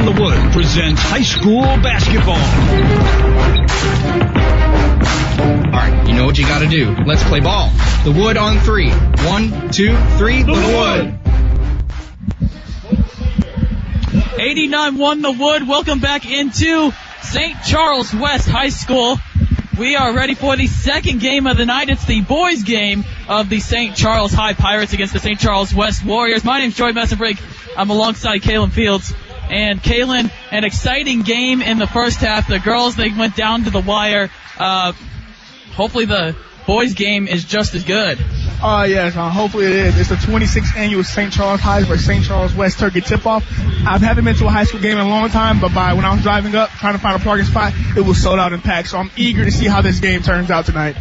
The Wood presents high school basketball. All right, you know what you got to do. Let's play ball. The Wood on 3. 1, 2, 3. The Wood. 89-1 The Wood. Welcome back into St. Charles West High School. We are ready for the second game of the night. It's the boys' game of the St. Charles High Pirates against the St. Charles West Warriors. My name's Joey Messenbrink. I'm alongside Kalen Fields. And Kalen, an exciting game in the first half. The girls, they went down to the wire. Hopefully the boys' game is just as good. Yes, hopefully it is. It's the 26th annual St. Charles High versus St. Charles West Turkey tip-off. I haven't been to a high school game in a long time, but when I was driving up, trying to find a parking spot, it was sold out and packed. So I'm eager to see how this game turns out tonight.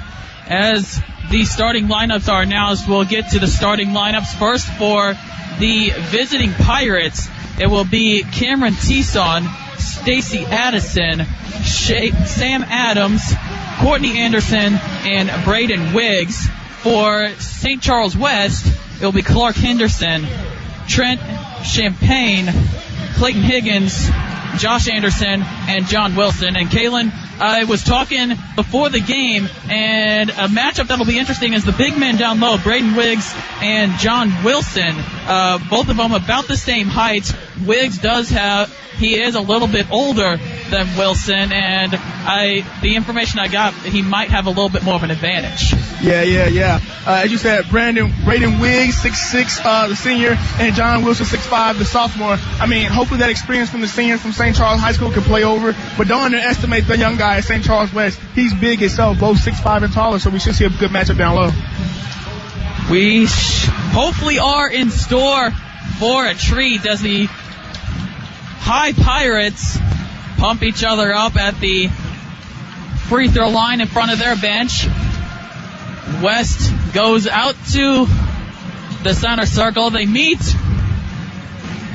As the starting lineups are announced, we'll get to the starting lineups. First for the visiting Pirates, it will be Cameron Teson, Stacy Addison, Sam Adams, Courtney Anderson, and Braden Wiggs. For St. Charles West, it will be Clark Henderson, Trent Champagne, Clayton Higgins, Josh Anderson, and John Wilson. And Kalen, I was talking before the game, and a matchup that'll be interesting is the big men down low, Braden Wiggs and John Wilson. Both of them about the same height. Wiggs he is a little bit older than Wilson, and the information I got, he might have a little bit more of an advantage. Yeah. As you said, Braden Wiggs, 6'6", the senior, and John Wilson, 6'5", the sophomore. I mean, hopefully that experience from the seniors from St. Charles High School can play over, but don't underestimate the young guy at St. Charles West. He's big himself, both 6'5" and taller, so we should see a good matchup down low. We hopefully are in store for a treat as the High Pirates pump each other up at the free throw line in front of their bench. West goes out to the center circle. They meet,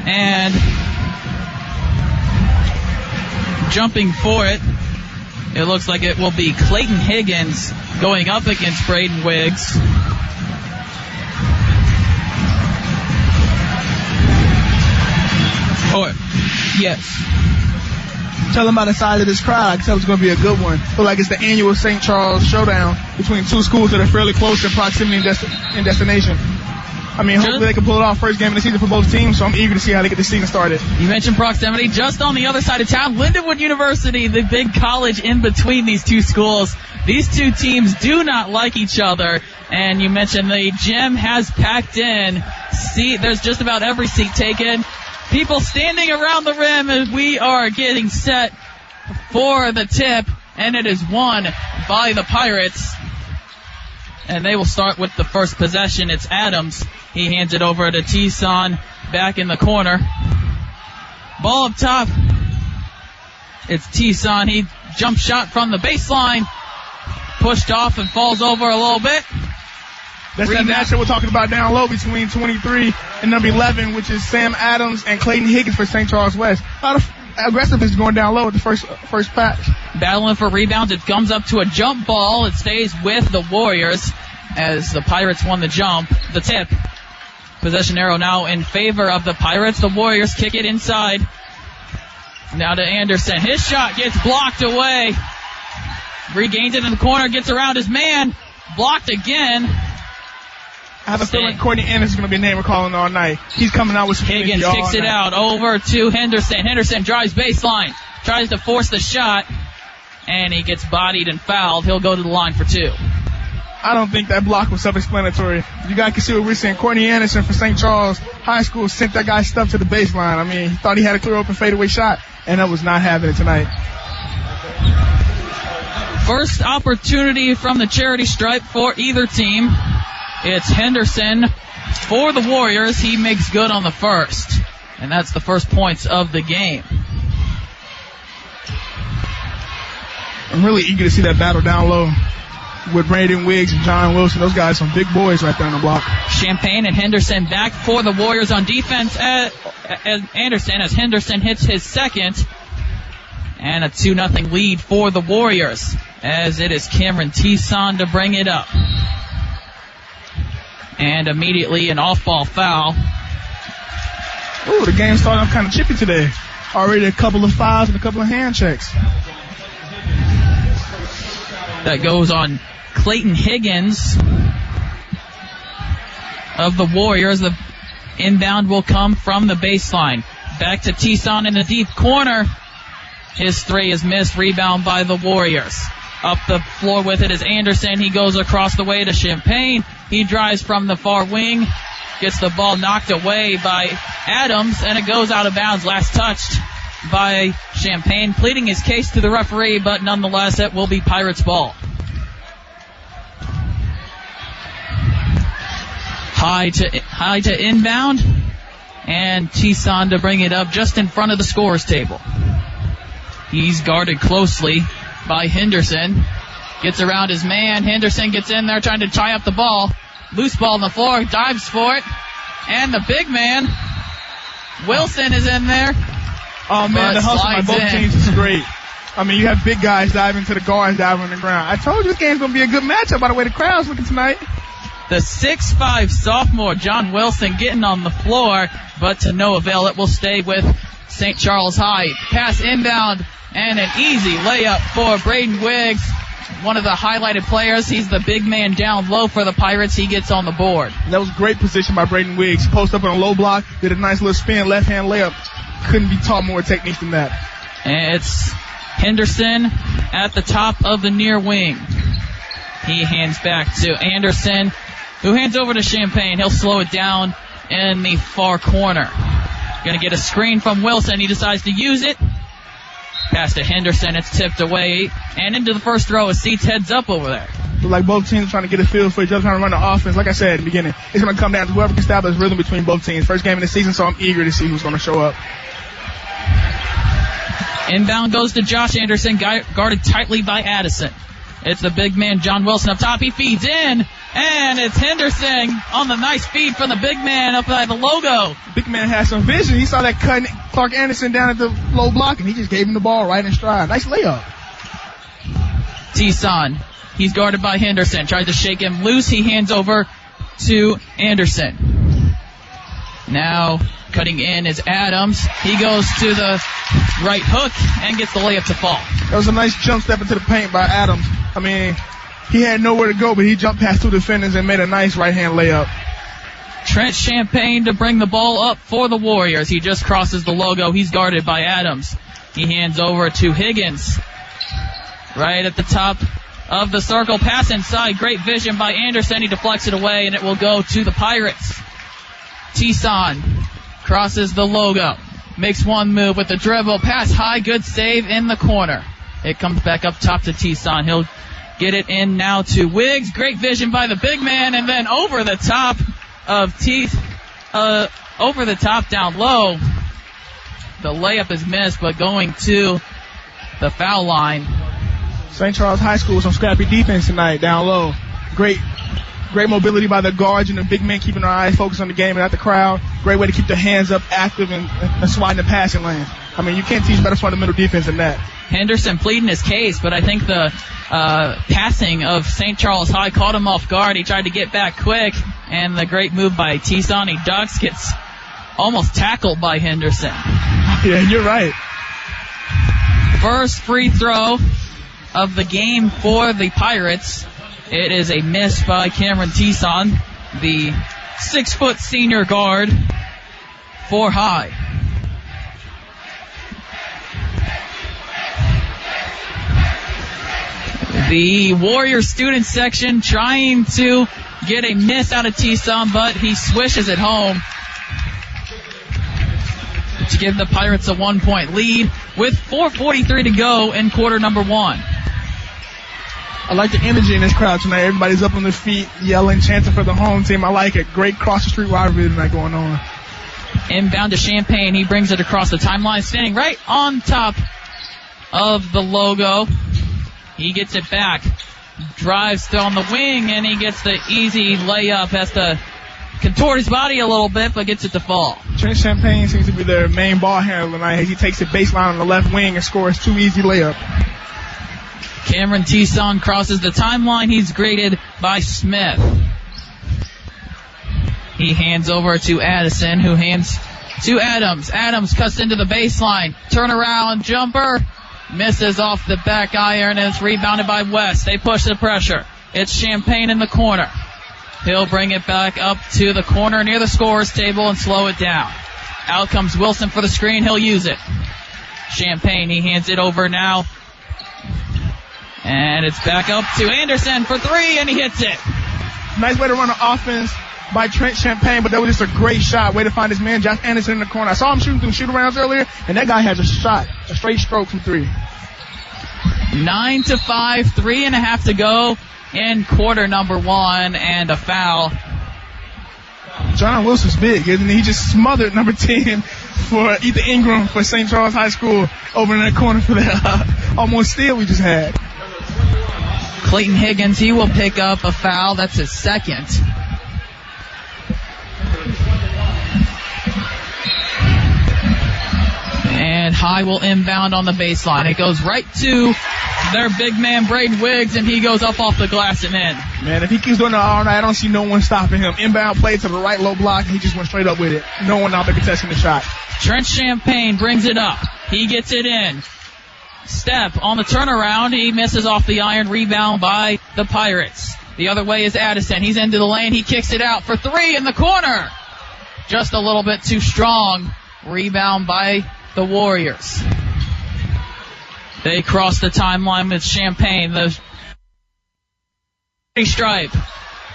and jumping for it, it looks like it will be Clayton Higgins going up against Braden Wiggs. Yes. Tell them by the size of this crowd, I can tell it's going to be a good one. Feel like it's the annual St. Charles showdown between two schools that are fairly close in proximity and destination. I mean, hopefully they can pull it off first game of the season for both teams, so I'm eager to see how they get the season started. You mentioned proximity. Just on the other side of town, Lindenwood University, the big college in between these two schools. These two teams do not like each other, and you mentioned the gym has packed in. There's just about every seat taken. People standing around the rim as we are getting set for the tip, and it is won by the Pirates. And they will start with the first possession. It's Adams. He hands it over to Teson back in the corner. Ball up top. It's Teson. He jump shot from the baseline. Pushed off and falls over a little bit. That's that matchup we're talking about down low between 23 and number 11, which is Sam Adams and Clayton Higgins for St. Charles West. A lot of aggressiveness going down low at the first patch. Battling for rebounds. It comes up to a jump ball. It stays with the Warriors as the Pirates won the tip. Possession arrow now in favor of the Pirates. The Warriors kick it inside. Now to Anderson. His shot gets blocked away. Regains it in the corner. Gets around his man. Blocked again. I have a feeling Courtney Anderson is going to be a name we're calling all night. He's coming out with some Higgins kicks it out over to Henderson. Henderson drives baseline. Tries to force the shot. And he gets bodied and fouled. He'll go to the line for two. I don't think that block was self-explanatory. You guys can see what we're seeing. Courtney Anderson for St. Charles High School sent that guy's stuff to the baseline. I mean, he thought he had a clear open fadeaway shot, and that was not happening tonight. First opportunity from the charity stripe for either team. It's Henderson for the Warriors. He makes good on the first. And that's the first points of the game. I'm really eager to see that battle down low with Braden Wiggs and John Wilson. Those guys, some big boys right there on the block. Champagne and Henderson back for the Warriors on defense as Anderson, as Henderson hits his second. And a 2-0 lead for the Warriors, as it is Cameron Teson to bring it up. And immediately an off-ball foul. Ooh, the game started off kind of chippy today. Already a couple of fouls and a couple of hand checks. That goes on Clayton Higgins of the Warriors. The inbound will come from the baseline. Back to Tison in the deep corner. His three is missed. Rebound by the Warriors. Up the floor with it is Anderson. He goes across the way to Champagne. He drives from the far wing. Gets the ball knocked away by Adams, and it goes out of bounds. Last touched by Champagne, pleading his case to the referee, but nonetheless, it will be Pirates ball. High to inbound, and Tison to bring it up just in front of the scorer's table. He's guarded closely by Henderson. Gets around his man. Henderson gets in there trying to tie up the ball. Loose ball on the floor. Dives for it. And the big man, Wilson, is in there. Oh, man, the hustle by both teams is great. I mean, you have big guys diving to the guards diving on the ground. I told you this game's going to be a good matchup by the way the crowd's looking tonight. The 6'5" sophomore, John Wilson, getting on the floor, but to no avail. It will stay with St. Charles High. Pass inbound, and an easy layup for Braden Wiggs, one of the highlighted players. He's the big man down low for the Pirates. He gets on the board. That was great position by Braden Wiggs. Post up on a low block, did a nice little spin, left-hand layup. Couldn't be taught more techniques than that. And it's Henderson at the top of the near wing. He hands back to Anderson, who hands over to Champagne. He'll slow it down in the far corner. Going to get a screen from Wilson. He decides to use it. Pass to Henderson. It's tipped away and into the first row as Seats heads up over there. Like both teams are trying to get a feel for each other, trying to run the offense. Like I said at the beginning, it's going to come down to whoever can establish rhythm between both teams. First game of the season, so I'm eager to see who's going to show up. Inbound goes to Josh Anderson, guarded tightly by Addison. It's the big man, John Wilson, up top. He feeds in, and it's Henderson on the nice feed from the big man up by the logo. Big man has some vision. He saw that cutting Clark Anderson down at the low block, and he just gave him the ball right in stride. Nice layup. Tison, he's guarded by Henderson. Tries to shake him loose. He hands over to Anderson. Now cutting in is Adams. He goes to the right hook and gets the layup to fall. That was a nice jump step into the paint by Adams. I mean, he had nowhere to go, but he jumped past two defenders and made a nice right-hand layup. Trent Champagne to bring the ball up for the Warriors. He just crosses the logo. He's guarded by Adams. He hands over to Higgins. Right at the top of the circle. Pass inside. Great vision by Anderson. He deflects it away, and it will go to the Pirates. Tison crosses the logo. Makes one move with the dribble. Pass high. Good save in the corner. It comes back up top to Tison. He'll get it in now to Wiggs. Great vision by the big man, and then over the top of over the top down low. The layup is missed, but going to the foul line. St. Charles High School with some scrappy defense tonight down low. Great mobility by the guards and the big men keeping their eyes focused on the game and at the crowd. Great way to keep their hands up active and sliding the passing lane. I mean, you can't teach better fundamental defense than that. Henderson pleading his case, but I think the passing of St. Charles High caught him off guard. He tried to get back quick, and the great move by Tison. He ducks, gets almost tackled by Henderson. Yeah, you're right. First free throw of the game for the Pirates. It is a miss by Cameron Tison, the 6-foot senior guard for High. The Warrior student section trying to get a miss out of Tison, but he swishes it home to give the Pirates a 1-point lead with 4:43 to go in quarter number one. I like the energy in this crowd tonight. Everybody's up on their feet, yelling, chanting for the home team. I like it. Great cross-the-street rivalry tonight going on. Inbound to Champagne. He brings it across the timeline, standing right on top of the logo. He gets it back, drives on the wing, and he gets the easy layup. Has to contort his body a little bit, but gets it to fall. Trent Champagne seems to be their main ball handler tonight. He takes the baseline on the left wing and scores 2 easy layups. Cameron Tison crosses the timeline. He's graded by Smith. He hands over to Addison, who hands to Adams. Adams cuts into the baseline. Turnaround jumper. Misses off the back iron and it's rebounded by West. They push the pressure. It's Champagne in the corner. He'll bring it back up to the corner near the scorer's table and slow it down. Out comes Wilson for the screen. He'll use it. Champagne, he hands it over now. And it's back up to Anderson for three, and he hits it. Nice way to run the offense by Trent Champagne, but that was just a great shot. Way to find his man, Josh Anderson, in the corner. I saw him shooting through shoot-arounds earlier, and that guy has a shot, a straight stroke from three. 9-5, 3.5 to go in quarter number one, and a foul. John Wilson's big, isn't he? He just smothered number 10 for Ethan Ingram for St. Charles High School over in that corner for that almost steal we just had. Clayton Higgins, he will pick up a foul. That's his second. And High will inbound on the baseline. It goes right to their big man, Braden Wiggs, and he goes up off the glass and in. Man, if he keeps doing that all night, I don't see no one stopping him. Inbound play to the right low block, and he just went straight up with it. No one out there contesting the shot. Trent Champagne brings it up. He gets it in. Step on the turnaround. He misses off the iron. Rebound by the Pirates. The other way is Addison. He's into the lane. He kicks it out for three in the corner. Just a little bit too strong. Rebound by the Warriors. They cross the timeline with Champagne. The stripe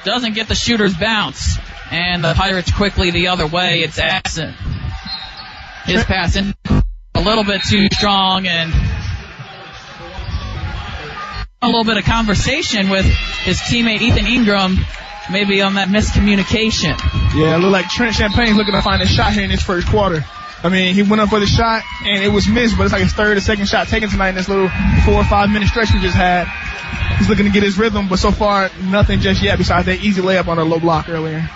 doesn't get the shooter's bounce. And the Pirates quickly the other way. It's Addison. His pass in a little bit too strong, and a little bit of conversation with his teammate Ethan Ingram, maybe on that miscommunication. Yeah, it looked like Trent Champagne's looking to find a shot here in this first quarter. I mean, he went up for the shot, and it was missed, but it's like his third or second shot taken tonight in this little 4 or 5 minute stretch we just had. He's looking to get his rhythm, but so far, nothing just yet besides that easy layup on a low block earlier.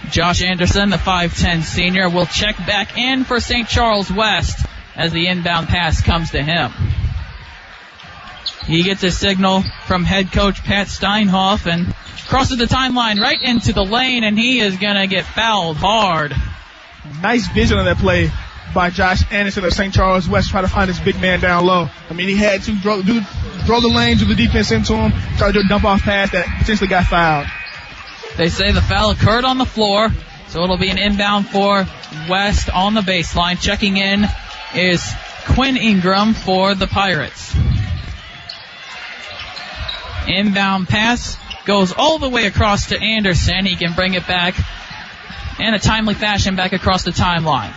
Josh Anderson, the 5'10 senior, will check back in for St. Charles West as the inbound pass comes to him. He gets a signal from head coach Pat Steinhoff and crosses the timeline right into the lane, and he is going to get fouled hard. Nice vision on that play by Josh Anderson of St. Charles West, trying to find his big man down low. I mean, he had to throw the lane to the defense into him, try to do a dump-off pass that potentially got fouled. They say the foul occurred on the floor, so it'll be an inbound for West on the baseline. Checking in is Quinn Ingram for the Pirates. Inbound pass goes all the way across to Anderson. He can bring it back in a timely fashion back across the timeline.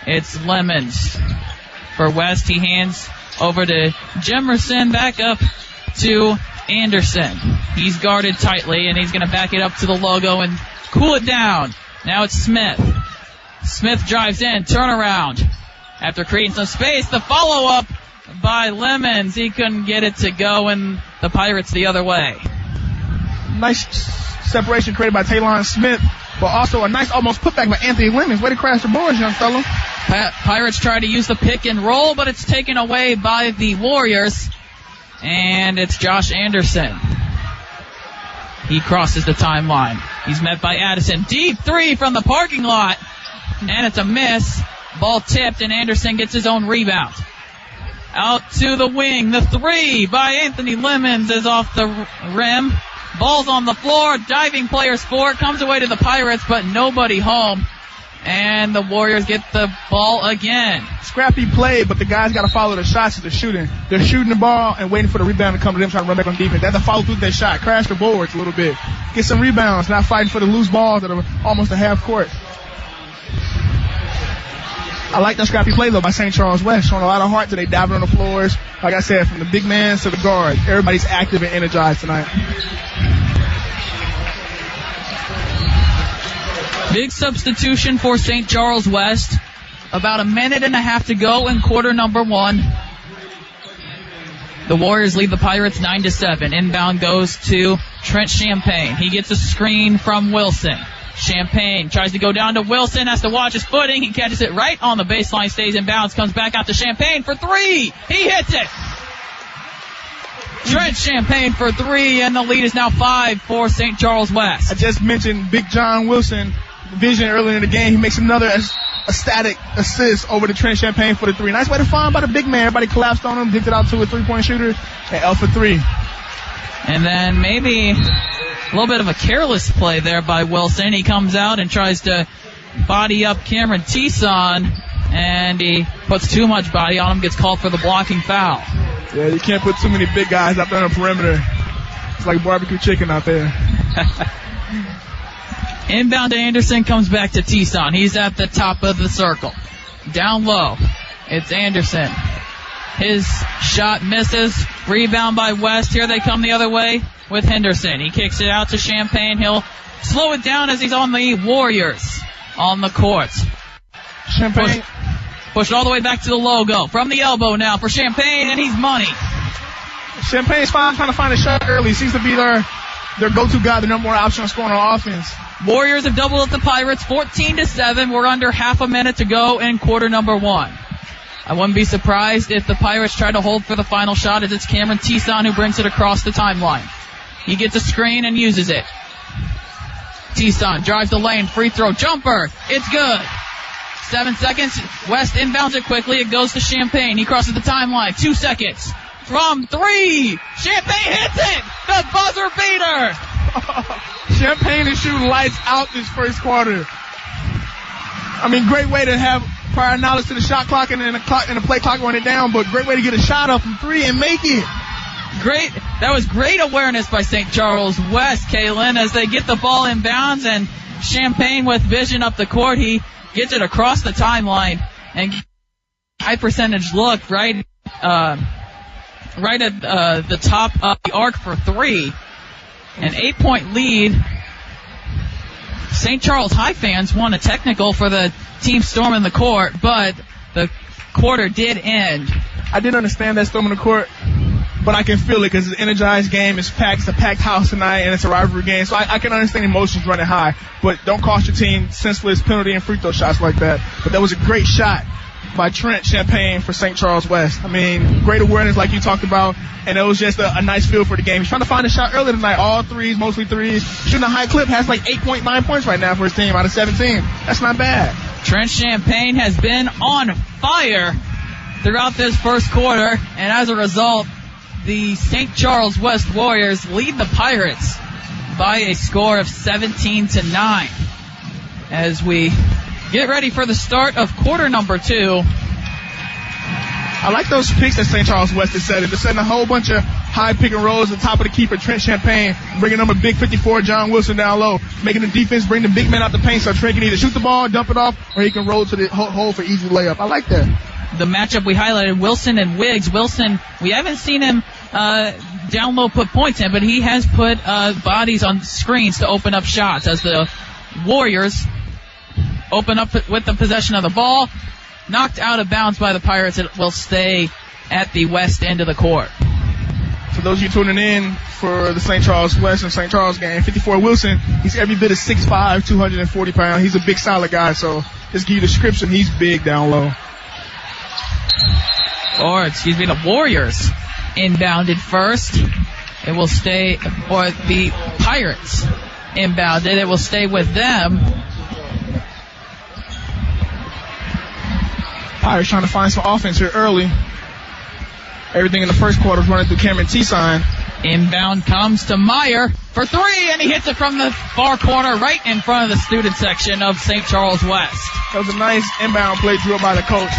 It's Lemons for West. He hands over to Jemerson, back up to Anderson. He's guarded tightly, and he's going to back it up to the logo and cool it down. Now it's Smith. Smith drives in, turnaround. After creating some space, the follow-up by Lemons. He couldn't get it to go, and the Pirates the other way. Nice separation created by Taylon Smith, but also a nice almost putback by Anthony Lemons. Way to crash the boards, young fellow. Pirates try to use the pick and roll, but it's taken away by the Warriors. And it's Josh Anderson. He crosses the timeline. He's met by Addison. Deep three from the parking lot. And it's a miss. Ball tipped, and Anderson gets his own rebound. Out to the wing. The three by Anthony Lemons is off the rim. Ball's on the floor. Diving players for it. Comes away to the Pirates, but nobody home. And the Warriors get the ball again. Scrappy play, but the guys got to follow the shots as they're shooting. They're shooting the ball and waiting for the rebound to come to them, trying to run back on defense. They have to follow through that shot, crash the boards a little bit, get some rebounds, not fighting for the loose balls that are almost a half court. I like that scrappy play, though, by St. Charles West, showing a lot of heart today, diving on the floors. Like I said, from the big man to the guard, everybody's active and energized tonight. Big substitution for St. Charles West. About a minute and a half to go in quarter number one. The Warriors lead the Pirates 9-7. Inbound goes to Trent Champagne. He gets a screen from Wilson. Champagne tries to go down to Wilson, has to watch his footing. He catches it right on the baseline, stays in bounds, comes back out to Champagne for three. He hits it. Trent Champagne for three, and the lead is now 5 for St. Charles West. I just mentioned Big John Wilson vision earlier in the game. He makes another a static assist over to Trent Champagne for the three. Nice way to find by the big man. Everybody collapsed on him, dipped it out to a three-point shooter, and L for three. And then maybe a little bit of a careless play there by Wilson. He comes out and tries to body up Cameron Tison, and he puts too much body on him, gets called for the blocking foul. Yeah, you can't put too many big guys out there on the perimeter. It's like barbecue chicken out there. Inbound to Anderson, comes back to Tison. He's at the top of the circle. Down low, it's Anderson. His shot misses. Rebound by West. Here they come the other way with Henderson. He kicks it out to Champagne. He'll slow it down as he's on the Warriors on the court. Champagne. Pushed all the way back to the logo. From the elbow now for Champagne, and he's money. Champagne's trying to find a shot early. Seems to be their go-to guy, the number one option on scoring on offense. Warriors have doubled up the Pirates 14-7. We're under half a minute to go in quarter number one. I wouldn't be surprised if the Pirates try to hold for the final shot, as it's Cameron Tison who brings it across the timeline. He gets a screen and uses it. Tison drives the lane, free throw, jumper. It's good. 7 seconds. West inbounds it quickly. It goes to Champagne. He crosses the timeline. 2 seconds. From three. Champagne hits it. The buzzer beater. Champagne is shooting lights out this first quarter. I mean, great way to have prior knowledge to the shot clock and the play clock running down, but great way to get a shot up from three and make it. Great. That was great awareness by St. Charles West, Kaylin, as they get the ball in bounds, and Champagne with vision up the court. He gets it across the timeline and high percentage look right at the top of the arc for three. An 8-point lead. St. Charles High fans won a technical for the team storming the court, but the quarter did end. I didn't understand that storming the court, but I can feel it because it's an energized game. It's packed. It's a packed house tonight, and it's a rivalry game. So I can understand emotions running high, but don't cost your team senseless penalty and free throw shots like that. But that was a great shot by Trent Champagne for St. Charles West. I mean, great awareness like you talked about, and it was just a nice feel for the game. He's trying to find a shot early tonight, all threes, mostly threes. Shooting a high clip, has like 8.9 points right now for his team out of 17. That's not bad. Trent Champagne has been on fire throughout this first quarter, and as a result, the St. Charles West Warriors lead the Pirates by a score of 17-9. As we get ready for the start of quarter number two. I like those picks that St. Charles West is setting. They're setting a whole bunch of high pick and rolls at the top of the key for Trent Champagne, bringing them a big 54 John Wilson down low, making the defense bring the big man out the paint so Trent can either shoot the ball, dump it off, or he can roll to the hole for easy layup. I like that. The matchup we highlighted, Wilson and Wiggs. Wilson, we haven't seen him down low put points in, but he has put bodies on screens to open up shots as the Warriors open up with the possession of the ball. Knocked out of bounds by the Pirates. It will stay at the west end of the court. For those of you tuning in for the St. Charles West and St. Charles game, 54 Wilson, he's every bit of 6'5", 240 pounds. He's a big, solid guy, so just give you the description. He's big down low. The Warriors inbounded first. It will stay, or the Pirates inbounded. It will stay with them. Pirates trying to find some offense here early. Everything in the first quarter is running through Cameron Tison. Inbound comes to Meyer for three, and he hits it from the far corner right in front of the student section of St. Charles West. That was a nice inbound play drilled by the coach.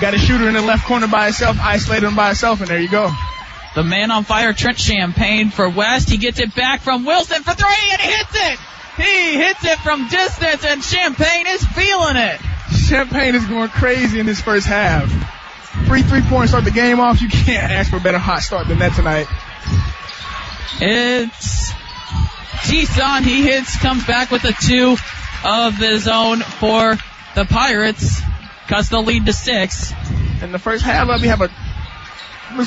Got a shooter in the left corner by himself, isolated him by himself, and there you go. The man on fire, Trent Champagne for West. He gets it back from Wilson for three, and he hits it! He hits it from distance, and Champagne is feeling it. Champagne is going crazy in this first half. Free 3 points start the game off. You can't ask for a better hot start than that tonight. It's Tison. He comes back with a 2 of the zone for the Pirates. Cuts the lead to 6. In the first half, looks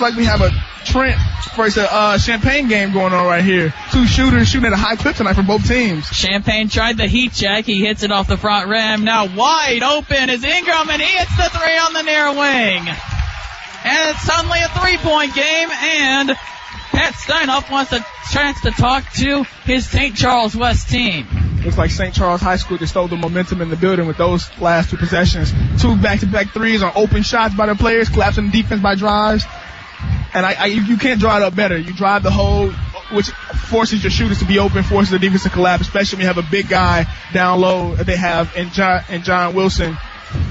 like we have a Trent versus Champagne game going on right here. Two shooters shooting at a high clip tonight from both teams. Champagne tried the heat check. He hits it off the front rim. Now wide open is Ingram, and he hits the 3 on the near wing. And it's suddenly a 3-point game, and Pat Steinhoff wants a chance to talk to his St. Charles West team. Looks like St. Charles High School just stole the momentum in the building with those last 2 possessions. 2 back-to-back threes on open shots by their players, collapsing defense by drives. And you can't draw it up better. You drive the hole, which forces your shooters to be open, forces the defense to collapse, especially when you have a big guy down low that they have in John Wilson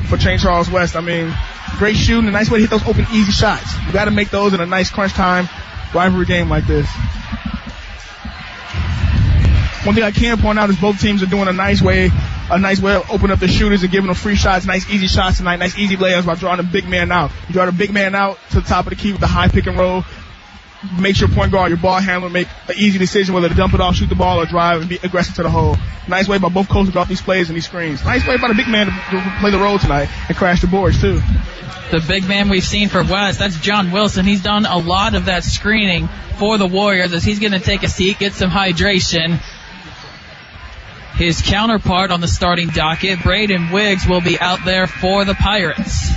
for St. Charles West. I mean, great shooting, a nice way to hit those open, easy shots. You got to make those in a nice crunch time rivalry game like this. One thing I can point out is both teams are doing a nice way of opening up the shooters and giving them free shots, nice easy shots tonight, nice easy layups by drawing a big man out. You draw the big man out to the top of the key with the high pick and roll. Makes your point guard, your ball handler, make an easy decision whether to dump it off, shoot the ball, or drive and be aggressive to the hole. Nice way by both coaches to draw these plays and these screens. Nice way by the big man to play the role tonight and crash the boards too. The big man we've seen for West, that's John Wilson. He's done a lot of that screening for the Warriors as he's going to take a seat, get some hydration. His counterpart on the starting docket, Braden Wiggs, will be out there for the Pirates,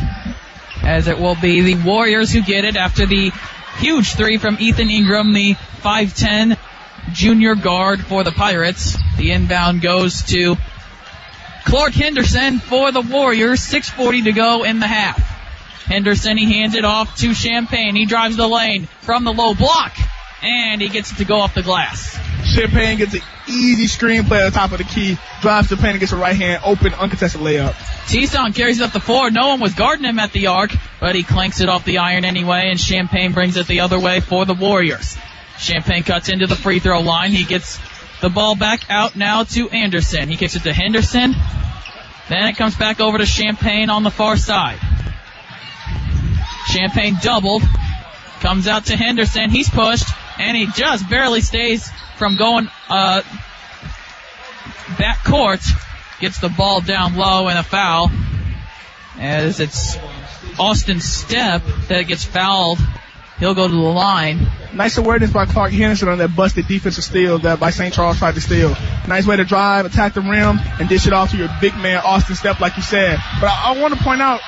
as it will be the Warriors who get it after the huge 3 from Ethan Ingram, the 5'10 junior guard for the Pirates. The inbound goes to Clark Henderson for the Warriors. 6:40 to go in the half. Henderson, he hands it off to Champagne. He drives the lane from the low block, and he gets it to go off the glass. Champagne gets an easy screen play at the top of the key, drives to the paint and gets a right hand open, uncontested layup. T-Son carries it up the floor. No one was guarding him at the arc, but he clanks it off the iron anyway, and Champagne brings it the other way for the Warriors. Champagne cuts into the free throw line. He gets the ball back out now to Anderson. He kicks it to Henderson. Then it comes back over to Champagne on the far side. Champagne doubled. Comes out to Henderson. He's pushed, and he just barely stays from going back court. Gets the ball down low and a foul, as it's Austin Stepp that gets fouled. He'll go to the line. Nice awareness by Clark Henderson on that busted defensive steal that by St. Charles tried to steal. Nice way to drive, attack the rim, and dish it off to your big man, Austin Stepp, like you said. But I want to point out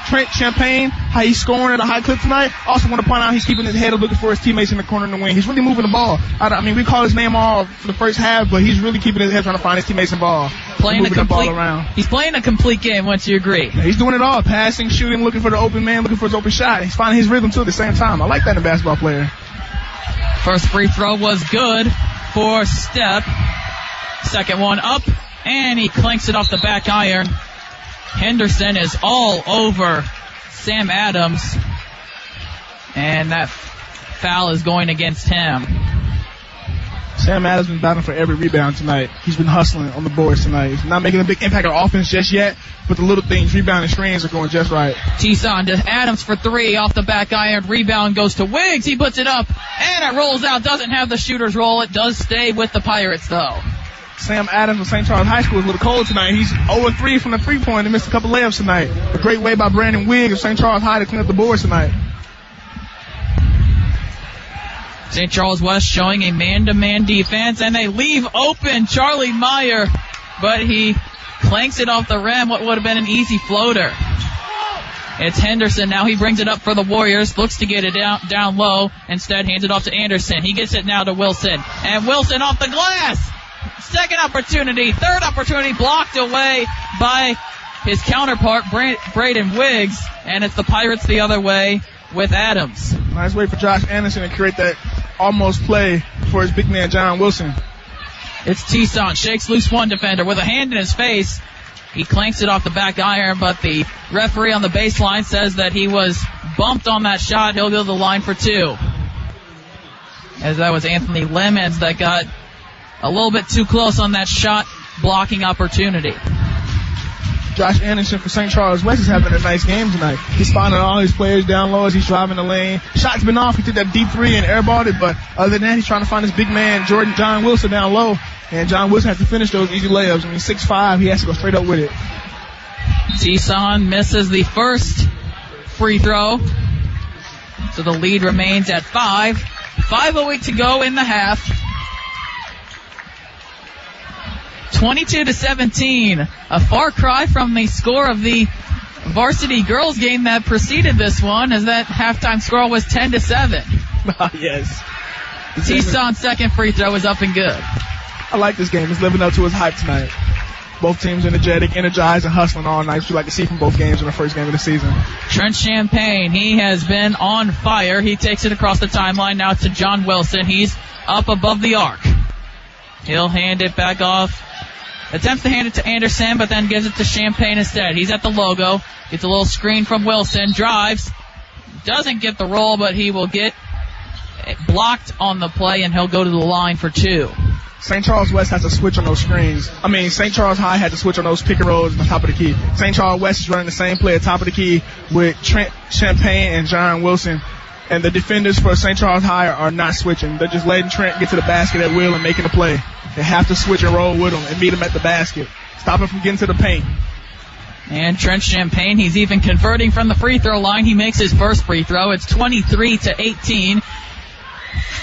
Trent Champagne, how he's scoring at a high clip tonight. Also want to point out he's keeping his head up, looking for his teammates in the corner in the wing. He's really moving the ball. I mean, we call his name all for the first half, but he's really keeping his head trying to find his teammates in ball. He's playing a complete game, wouldn't you agree? Yeah, he's doing it all. Passing, shooting, looking for the open man, looking for his open shot. He's finding his rhythm too at the same time. I like that in a basketball player. First free throw was good for Stepp. Second one up, and he clanks it off the back iron. Henderson is all over Sam Adams, and that foul is going against him. Sam Adams has been battling for every rebound tonight. He's been hustling on the boards tonight. He's not making a big impact on offense just yet, but the little things, rebounding screens, are going just right. T-Son to Adams for 3 off the back iron. Rebound goes to Wiggs. He puts it up, and it rolls out. Doesn't have the shooter's roll. It does stay with the Pirates, though. Sam Adams of St. Charles High School is a little cold tonight. He's 0-3 from the three-point and missed a couple layups tonight. A great way by Brandon Wiggs of St. Charles High to clean up the boards tonight. St. Charles West showing a man-to-man defense, and they leave open Charlie Meyer, but he clanks it off the rim, what would have been an easy floater. It's Henderson. Now he brings it up for the Warriors, looks to get it down low, instead hands it off to Anderson. He gets it now to Wilson, and Wilson off the glass. Second opportunity, third opportunity, blocked away by his counterpart, Braden Wiggs, and it's the Pirates the other way with Adams. Nice way for Josh Anderson to create that almost play for his big man, John Wilson. It's T-Son, shakes loose one defender with a hand in his face. He clanks it off the back iron, but the referee on the baseline says that he was bumped on that shot. He'll go to the line for 2. As that was Anthony Lemons that got a little bit too close on that shot blocking opportunity. Josh Anderson for St. Charles West is having a nice game tonight. He's finding all his players down low as he's driving the lane. Shot's been off. He took that deep 3 and airballed it, but other than that, he's trying to find his big man, John Wilson, down low. And John Wilson has to finish those easy layups. I mean, 6'5", he has to go straight up with it. T-Son misses the first free throw, so the lead remains at 5. 5:08 to go in the half. 22-17, a far cry from the score of the varsity girls game that preceded this one, as that halftime score was 10-7. Yes. T-Son's second free throw is up and good. I like this game. It's living up to its hype tonight. Both teams energetic, energized, and hustling all night, which we like to see from both games in the first game of the season. Trent Champagne, he has been on fire. He takes it across the timeline now to John Wilson. He's up above the arc. He'll hand it back off. Attempts to hand it to Anderson, but then gives it to Champagne instead. He's at the logo. Gets a little screen from Wilson. Drives. Doesn't get the roll, but he will get blocked on the play, and he'll go to the line for 2. St. Charles West has to switch on those screens. St. Charles High had to switch on those pick and rolls at the top of the key. St. Charles West is running the same play at the top of the key with Trent Champagne and John Wilson. And the defenders for St. Charles High are not switching. They're just letting Trent get to the basket at will and making the play. They have to switch and roll with him and meet him at the basket. Stop him from getting to the paint. And Trent Champagne, he's even converting from the free throw line. He makes his first free throw. It's 23-18.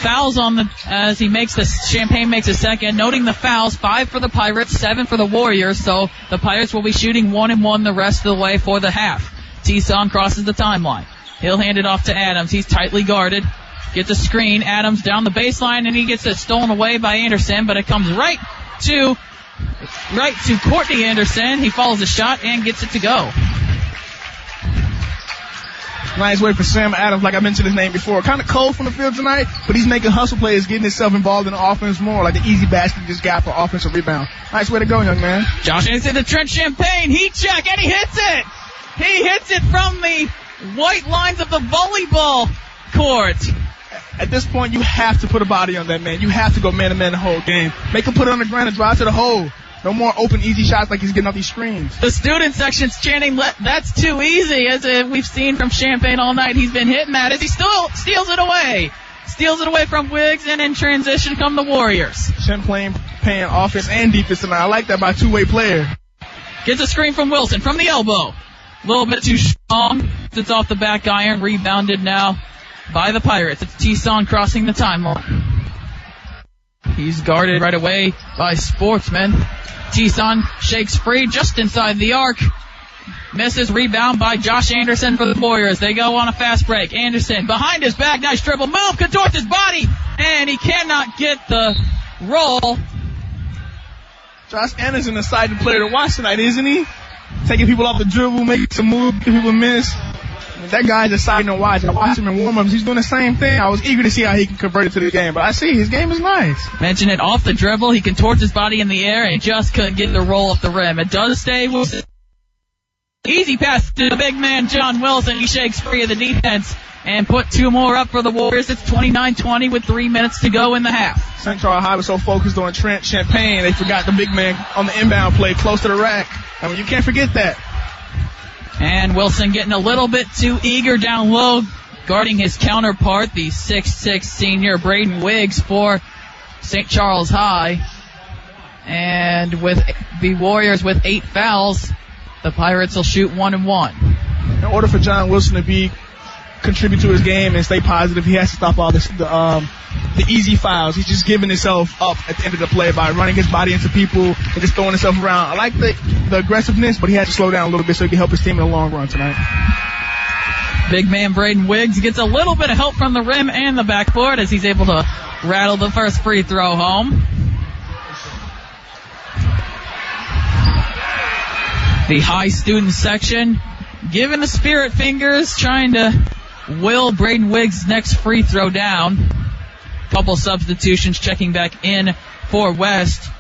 Fouls on the as he makes the Champagne makes a second. Noting the fouls, 5 for the Pirates, 7 for the Warriors. So the Pirates will be shooting 1-1 the rest of the way for the half. T-Son crosses the timeline. He'll hand it off to Adams. He's tightly guarded. Gets a screen. Adams down the baseline, and he gets it stolen away by Anderson, but it comes right to Courtney Anderson. He follows the shot and gets it to go. Nice way for Sam Adams, like I mentioned his name before. Kind of cold from the field tonight, but he's making hustle plays, getting himself involved in the offense more, like the easy basket he just got for offensive rebound. Nice way to go, young man. Josh Anderson to Trent Champagne. Heat check, and he hits it! He hits it from the white lines of the volleyball court. At this point, you have to put a body on that man. You have to go man-to-man the whole game. Make him put it on the ground and drive to the hole. No more open, easy shots like he's getting off these screens. The student section's chanting, that's too easy, as we've seen from Champagne all night. He's been hitting that as he still steals it away. Steals it away from Wiggs, and in transition come the Warriors. Champagne playing offense and defense tonight. I like that by a two-way player. Gets a screen from Wilson from the elbow. A little bit too strong. It's off the back iron. Rebounded now by the Pirates. It's T-Son crossing the timeline. He's guarded right away by Sportsman. T-Son shakes free just inside the arc. Misses. Rebound by Josh Anderson for the Warriors. They go on a fast break. Anderson behind his back. Nice dribble move. Contorts his body. And he cannot get the roll. Josh Anderson, a side player to watch tonight, isn't he? Taking people off the dribble, making some moves, making people miss. That guy's deciding to watch. I watched him in warm-ups. He's doing the same thing. I was eager to see how he can convert it to the game. But I see his game is nice. Mention it off the dribble. He contorts his body in the air and just couldn't get the roll off the rim. It does stay Wilson. Easy pass to the big man, John Wilson. He shakes free of the defense and put 2 more up for the Warriors. It's 29-20 with 3 minutes to go in the half. St. Charles High was so focused on Trent Champagne, they forgot the big man on the inbound play close to the rack. I mean, you can't forget that. And Wilson getting a little bit too eager down low, guarding his counterpart, the 6'6 senior Braden Wiggs for St. Charles High. And with the Warriors with 8 fouls, the Pirates will shoot 1-1. In order for John Wilson to contribute to his game and stay positive, he has to stop all the easy fouls. He's just giving himself up at the end of the play by running his body into people and just throwing himself around. I like the aggressiveness, but he had to slow down a little bit so he can help his team in the long run tonight. Big man Braden Wiggs gets a little bit of help from the rim and the backboard as he's able to rattle the first free throw home. The high student section giving the spirit fingers, trying to will Braden Wiggs' next free throw down. Couple substitutions checking back in for West.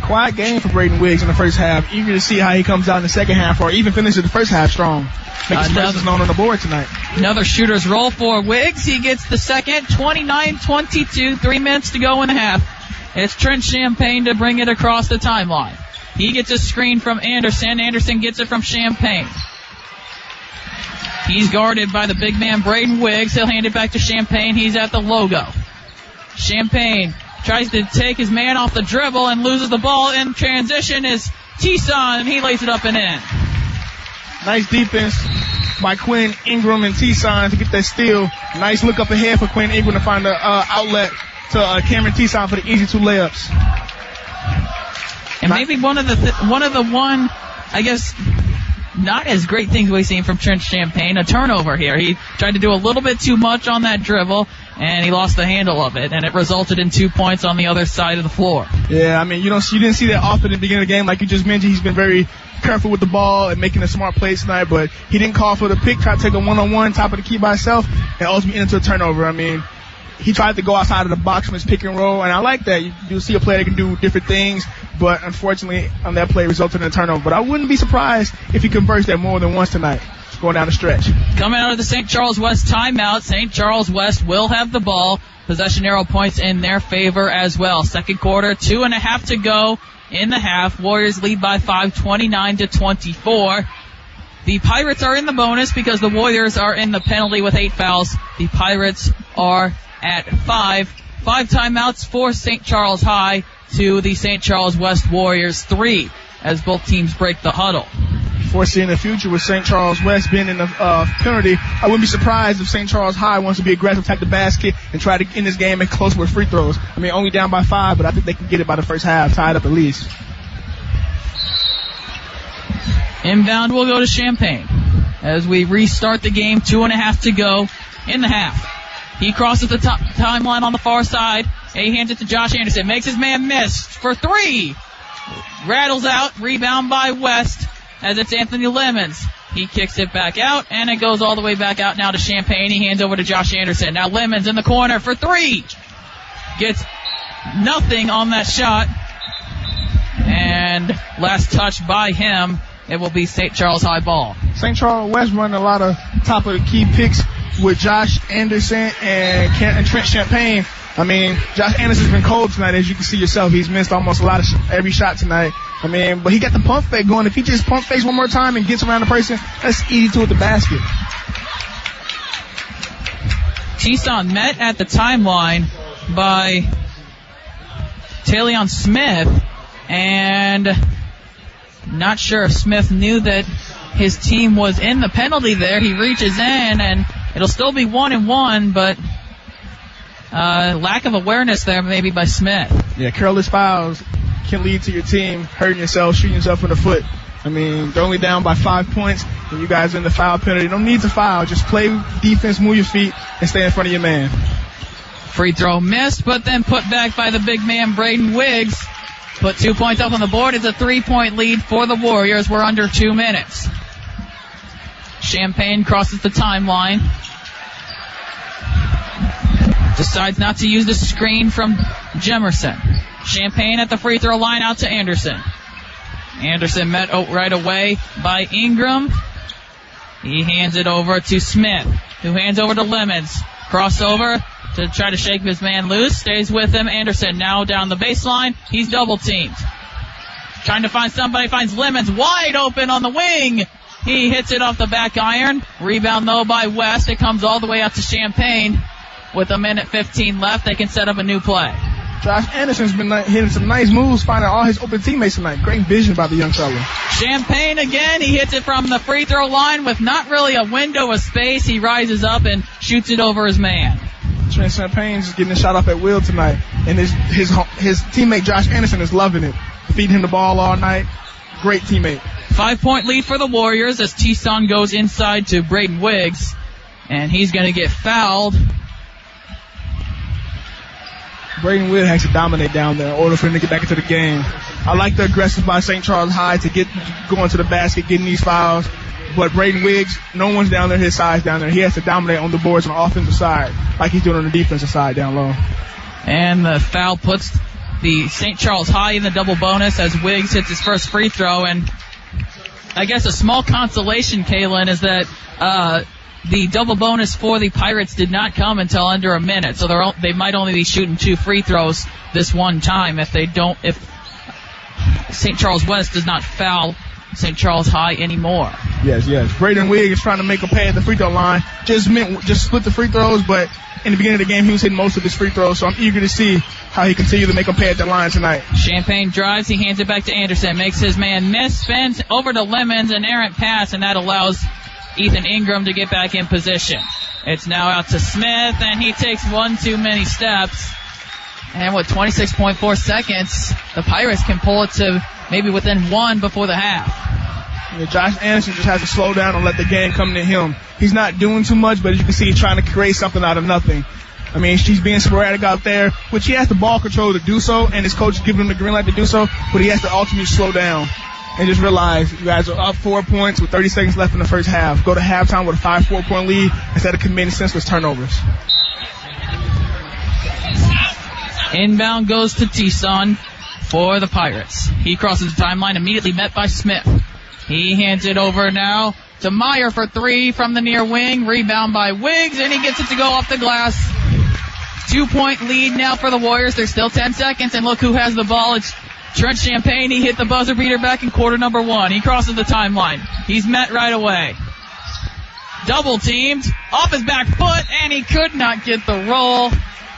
Quiet game for Braden Wiggs in the first half. Eager to see how he comes out in the second half or even finishes the first half strong. Makes his presence known on the board tonight. Another shooter's roll for Wiggs. He gets the second. 29-22. 3 minutes to go in the half. It's Trent Champagne to bring it across the timeline. He gets a screen from Anderson. Anderson gets it from Champagne. He's guarded by the big man Braden Wiggs. He'll hand it back to Champagne. He's at the logo. Champagne tries to take his man off the dribble and loses the ball. In transition is T-Son, and he lays it up and in. Nice defense by Quinn Ingram and T-Son to get that steal. Nice look up ahead for Quinn Ingram to find the outlet to Cameron T-Son for the easy 2 layups. And maybe one of the not as great things we've seen from Trent Champagne. A turnover here. He tried to do a little bit too much on that dribble, and he lost the handle of it, and it resulted in 2 points on the other side of the floor. Yeah, I mean, you didn't see that often at the beginning of the game. Like you just mentioned, he's been very careful with the ball and making a smart play tonight, but he didn't call for the pick, tried to take a one-on-one, top of the key by himself, and ultimately into a turnover. I mean, he tried to go outside of the box from his pick and roll, and I like that. You see a player that can do different things, but unfortunately on that play resulted in a turnover. But I wouldn't be surprised if he converts that more than once tonight, going down the stretch. Coming out of the St. Charles West timeout, St. Charles West will have the ball. Possession arrow points in their favor as well. Second quarter, 2.5 to go in the half. Warriors lead by 5, 29-24. The Pirates are in the bonus because the Warriors are in the penalty with 8 fouls. The Pirates are at 5. 5 timeouts for St. Charles High to the St. Charles West Warriors 3 as both teams break the huddle. Foreseeing the future with St. Charles West being in the penalty, I wouldn't be surprised if St. Charles High wants to be aggressive, attack the basket, and try to end this game and close with free throws. I mean, only down by 5, but I think they can get it by the first half, tied up at least. Inbound will go to Champagne as we restart the game. 2.5 to go in the half. He crosses the timeline on the far side. And he hands it to Josh Anderson. Makes his man miss for 3. Rattles out. Rebound by West as it's Anthony Lemons. He kicks it back out, and it goes all the way back out now to Champagne. He hands over to Josh Anderson. Now Lemons in the corner for 3. Gets nothing on that shot. And last touch by him. It will be St. Charles High ball. St. Charles West running a lot of top of the key picks with Josh Anderson and Trent Champagne. I mean, Josh Anderson's been cold tonight, as you can see yourself. He's missed almost a lot of every shot tonight. I mean, but he got the pump fake going. If he just pump fakes one more time and gets around the person, that's easy to at the basket. Tucson met at the timeline by Talion Smith, and not sure if Smith knew that his team was in the penalty there. He reaches in, and it'll still be 1-1, but lack of awareness there maybe by Smith. Yeah, careless fouls can lead to your team hurting yourself, shooting yourself in the foot. I mean, they're only down by 5 points, and you guys are in the foul penalty. Don't need to foul. Just play defense, move your feet, and stay in front of your man. Free throw missed, but then put back by the big man, Braden Wiggs. Put 2 points up on the board. It's a 3-point lead for the Warriors. We're under 2 minutes. Champagne crosses the timeline. Decides not to use the screen from Jemerson. Champagne at the free throw line out to Anderson. Anderson met right away by Ingram. He hands it over to Smith, who hands over to Lemons. Crossover to try to shake his man loose. Stays with him. Anderson now down the baseline. He's double teamed. Trying to find somebody. Finds Lemons wide open on the wing. He hits it off the back iron. Rebound though by West. It comes all the way out to Champagne. With 1:15 left, they can set up a new play. Josh Anderson's been hitting some nice moves, finding all his open teammates tonight. Great vision by the young fella. Champagne again. He hits it from the free throw line with not really a window of space. He rises up and shoots it over his man. Trent Champagne's just getting a shot off at will tonight. And his teammate Josh Anderson is loving it. Feeding him the ball all night. Great teammate. 5-point lead for the Warriors as Tucson goes inside to Braden Wiggs. And he's going to get fouled. Braden Wiggs has to dominate down there in order for him to get back into the game. I like the aggressive by St. Charles High to get going to the basket, getting these fouls. But Braden Wiggs, no one's down there his size down there. He has to dominate on the boards on the offensive side like he's doing on the defensive side down low. And the foul puts the St. Charles High in the double bonus as Wiggs hits his first free throw. And I guess a small consolation, Kaylin, is that the double bonus for the Pirates did not come until under a minute, so they might only be shooting 2 free throws this one time if St. Charles West does not foul St. Charles High anymore. Yes. Braden Wiggs is trying to make a pay at the free throw line. Just split the free throws, but in the beginning of the game, he was hitting most of his free throws, so I'm eager to see how he continues to make a pay at the line tonight. Champagne drives, he hands it back to Anderson, makes his man miss, spins over to Lemons, an errant pass, and that allows Ethan Ingram to get back in position. It's now out to Smith, and he takes one too many steps. And with 26.4 seconds, the Pirates can pull it to maybe within 1 before the half. Josh Anderson just has to slow down and let the game come to him. He's not doing too much, but as you can see, he's trying to create something out of nothing. I mean, she's being sporadic out there, which he has the ball control to do so, and his coach is giving him the green light to do so, but he has to ultimately slow down and just realize you guys are up 4 points with 30 seconds left in the first half. Go to halftime with a 5-4 point lead instead of committing senseless turnovers. Inbound goes to Tison for the Pirates. He crosses the timeline, immediately met by Smith. He hands it over now to Meyer for three from the near wing. Rebound by Wiggs, and he gets it to go off the glass. 2-point lead now for the Warriors. There's still 10 seconds, and look who has the ball. It's Trent Champagne. He hit the buzzer beater back in quarter number 1. He crosses the timeline. He's met right away. Double teamed, off his back foot, and he could not get the roll.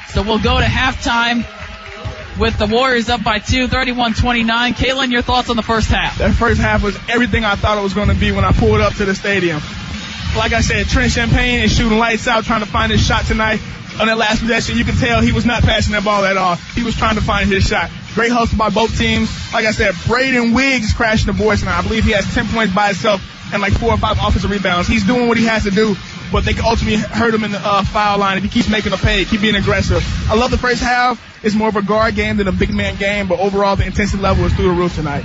So we'll go to halftime with the Warriors up by 2, 31-29. Kalen, your thoughts on the first half? That first half was everything I thought it was going to be when I pulled up to the stadium. Like I said, Trent Champagne is shooting lights out, trying to find his shot tonight. On that last possession, you can tell he was not passing that ball at all. He was trying to find his shot. Great hustle by both teams. Like I said, Braden Wiggs crashing the boards tonight. I believe he has 10 points by himself and like 4 or 5 offensive rebounds. He's doing what he has to do, but they can ultimately hurt him in the foul line if he keeps making a pay, keep being aggressive. I love the first half. It's more of a guard game than a big man game, but overall the intensity level is through the roof tonight.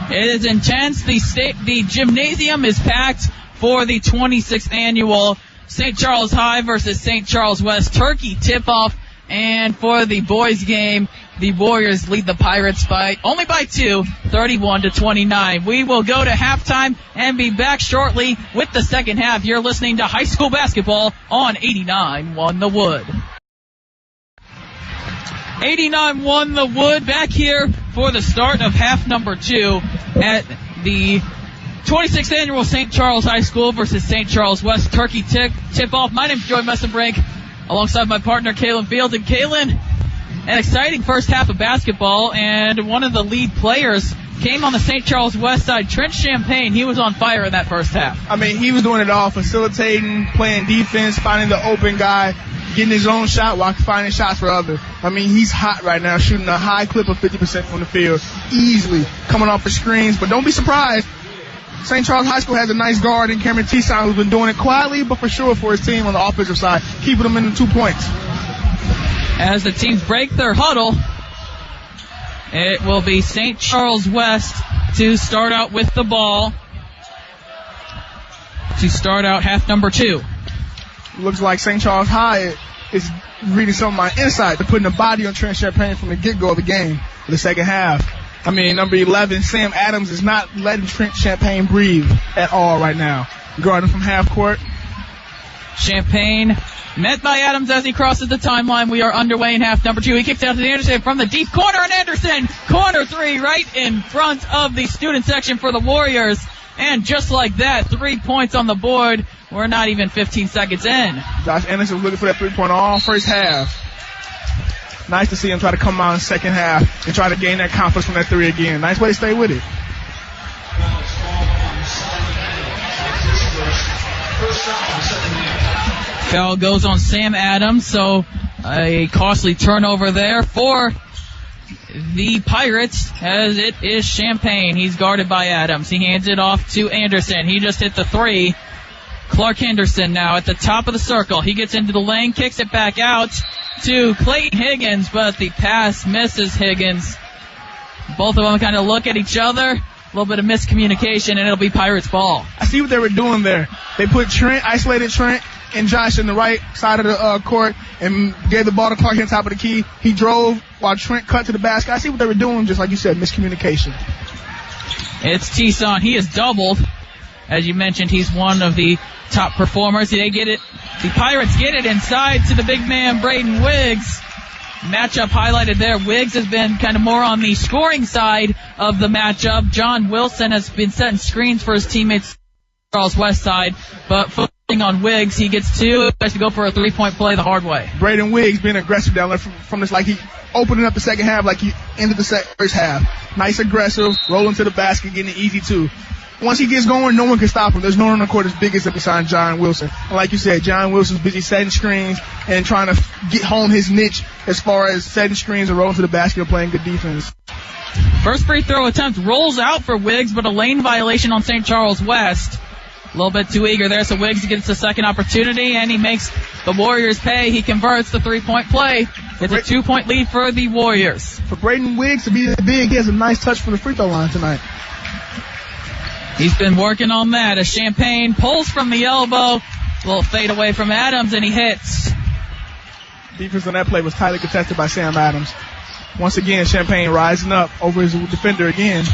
It is intense. The gymnasium is packed for the 26th annual St. Charles High versus St. Charles West Turkey tip-off. And for the boys game, the Warriors lead the Pirates only by 2, 31-29. We will go to halftime and be back shortly with the second half. You're listening to high school basketball on 89-1 The Wood. 89-1 The Wood, back here for the start of half number 2 at the 26th annual St. Charles High School versus St. Charles West Turkey tip-off. My name's Joey Messenbrink, alongside my partner Kalen Fields. And Kalen, an exciting first half of basketball, and one of the lead players came on the St. Charles West side, Trent Champagne. He was on fire in that first half. I mean, he was doing it all, facilitating, playing defense, finding the open guy, getting his own shot while finding shots for others. I mean, he's hot right now, shooting a high clip of 50% from the field, easily coming off the screens. But don't be surprised. St. Charles High School has a nice guard in Cameron Tison who's been doing it quietly, but for sure for his team on the offensive side, keeping them in the 2 points. As the teams break their huddle, it will be St. Charles West to start out with the ball to start out half number 2. Looks like St. Charles High is reading some of my insight. They're putting a body on Trent Champagne from the get-go of the game for the second half. I mean, number 11, Sam Adams, is not letting Trent Champagne breathe at all right now. Guarding from half court. Champagne met by Adams as he crosses the timeline. We are underway in half number 2. He kicks out to Anderson from the deep corner, and Anderson, corner 3 right in front of the student section for the Warriors. And just like that, 3 points on the board. We're not even 15 seconds in. Josh Anderson was looking for that 3-point all first half. Nice to see him try to come out in the second half and try to gain that confidence from that 3 again. Nice way to stay with it. Foul goes on Sam Adams, so a costly turnover there for the Pirates, as it is Champagne. He's guarded by Adams. He hands it off to Anderson. He just hit the 3. Clark Henderson now at the top of the circle. He gets into the lane, kicks it back out to Clayton Higgins, but the pass misses Higgins. Both of them kind of look at each other. A little bit of miscommunication, and it'll be Pirates ball. I see what they were doing there. They put Trent, isolated Trent and Josh in the right side of the court and gave the ball to Clark on top of the key. He drove while Trent cut to the basket. I see what they were doing, just like you said, miscommunication. It's Tison. He is doubled. As you mentioned, he's one of the top performers. They get it. The Pirates get it inside to the big man, Braden Wiggs. Matchup highlighted there. Wiggs has been kind of more on the scoring side of the matchup. John Wilson has been setting screens for his teammates, Charles West side, but focusing on Wiggs, he gets 2. He has to go for a 3-point play the hard way. Braden Wiggs being aggressive down there from this, like he opening up the second half like he ended the first half. Nice aggressive, rolling to the basket, getting it easy too. Once he gets going, no one can stop him. There's no one on the court as big as besides John Wilson. And like you said, John Wilson's busy setting screens and trying to hone his niche as far as setting screens and rolling to the basket and playing good defense. First free throw attempt rolls out for Wiggs, but a lane violation on St. Charles West. A little bit too eager there, so Wiggs gets a second opportunity, and he makes the Warriors pay. He converts the three-point play. It's a 2-point lead for the Warriors. For Braden Wiggs to be big, he has a nice touch from the free throw line tonight. He's been working on that as Champaign pulls from the elbow. A little fade away from Adams, and he hits. Defense on that play was tightly contested by Sam Adams. Once again, Champaign rising up over his defender again.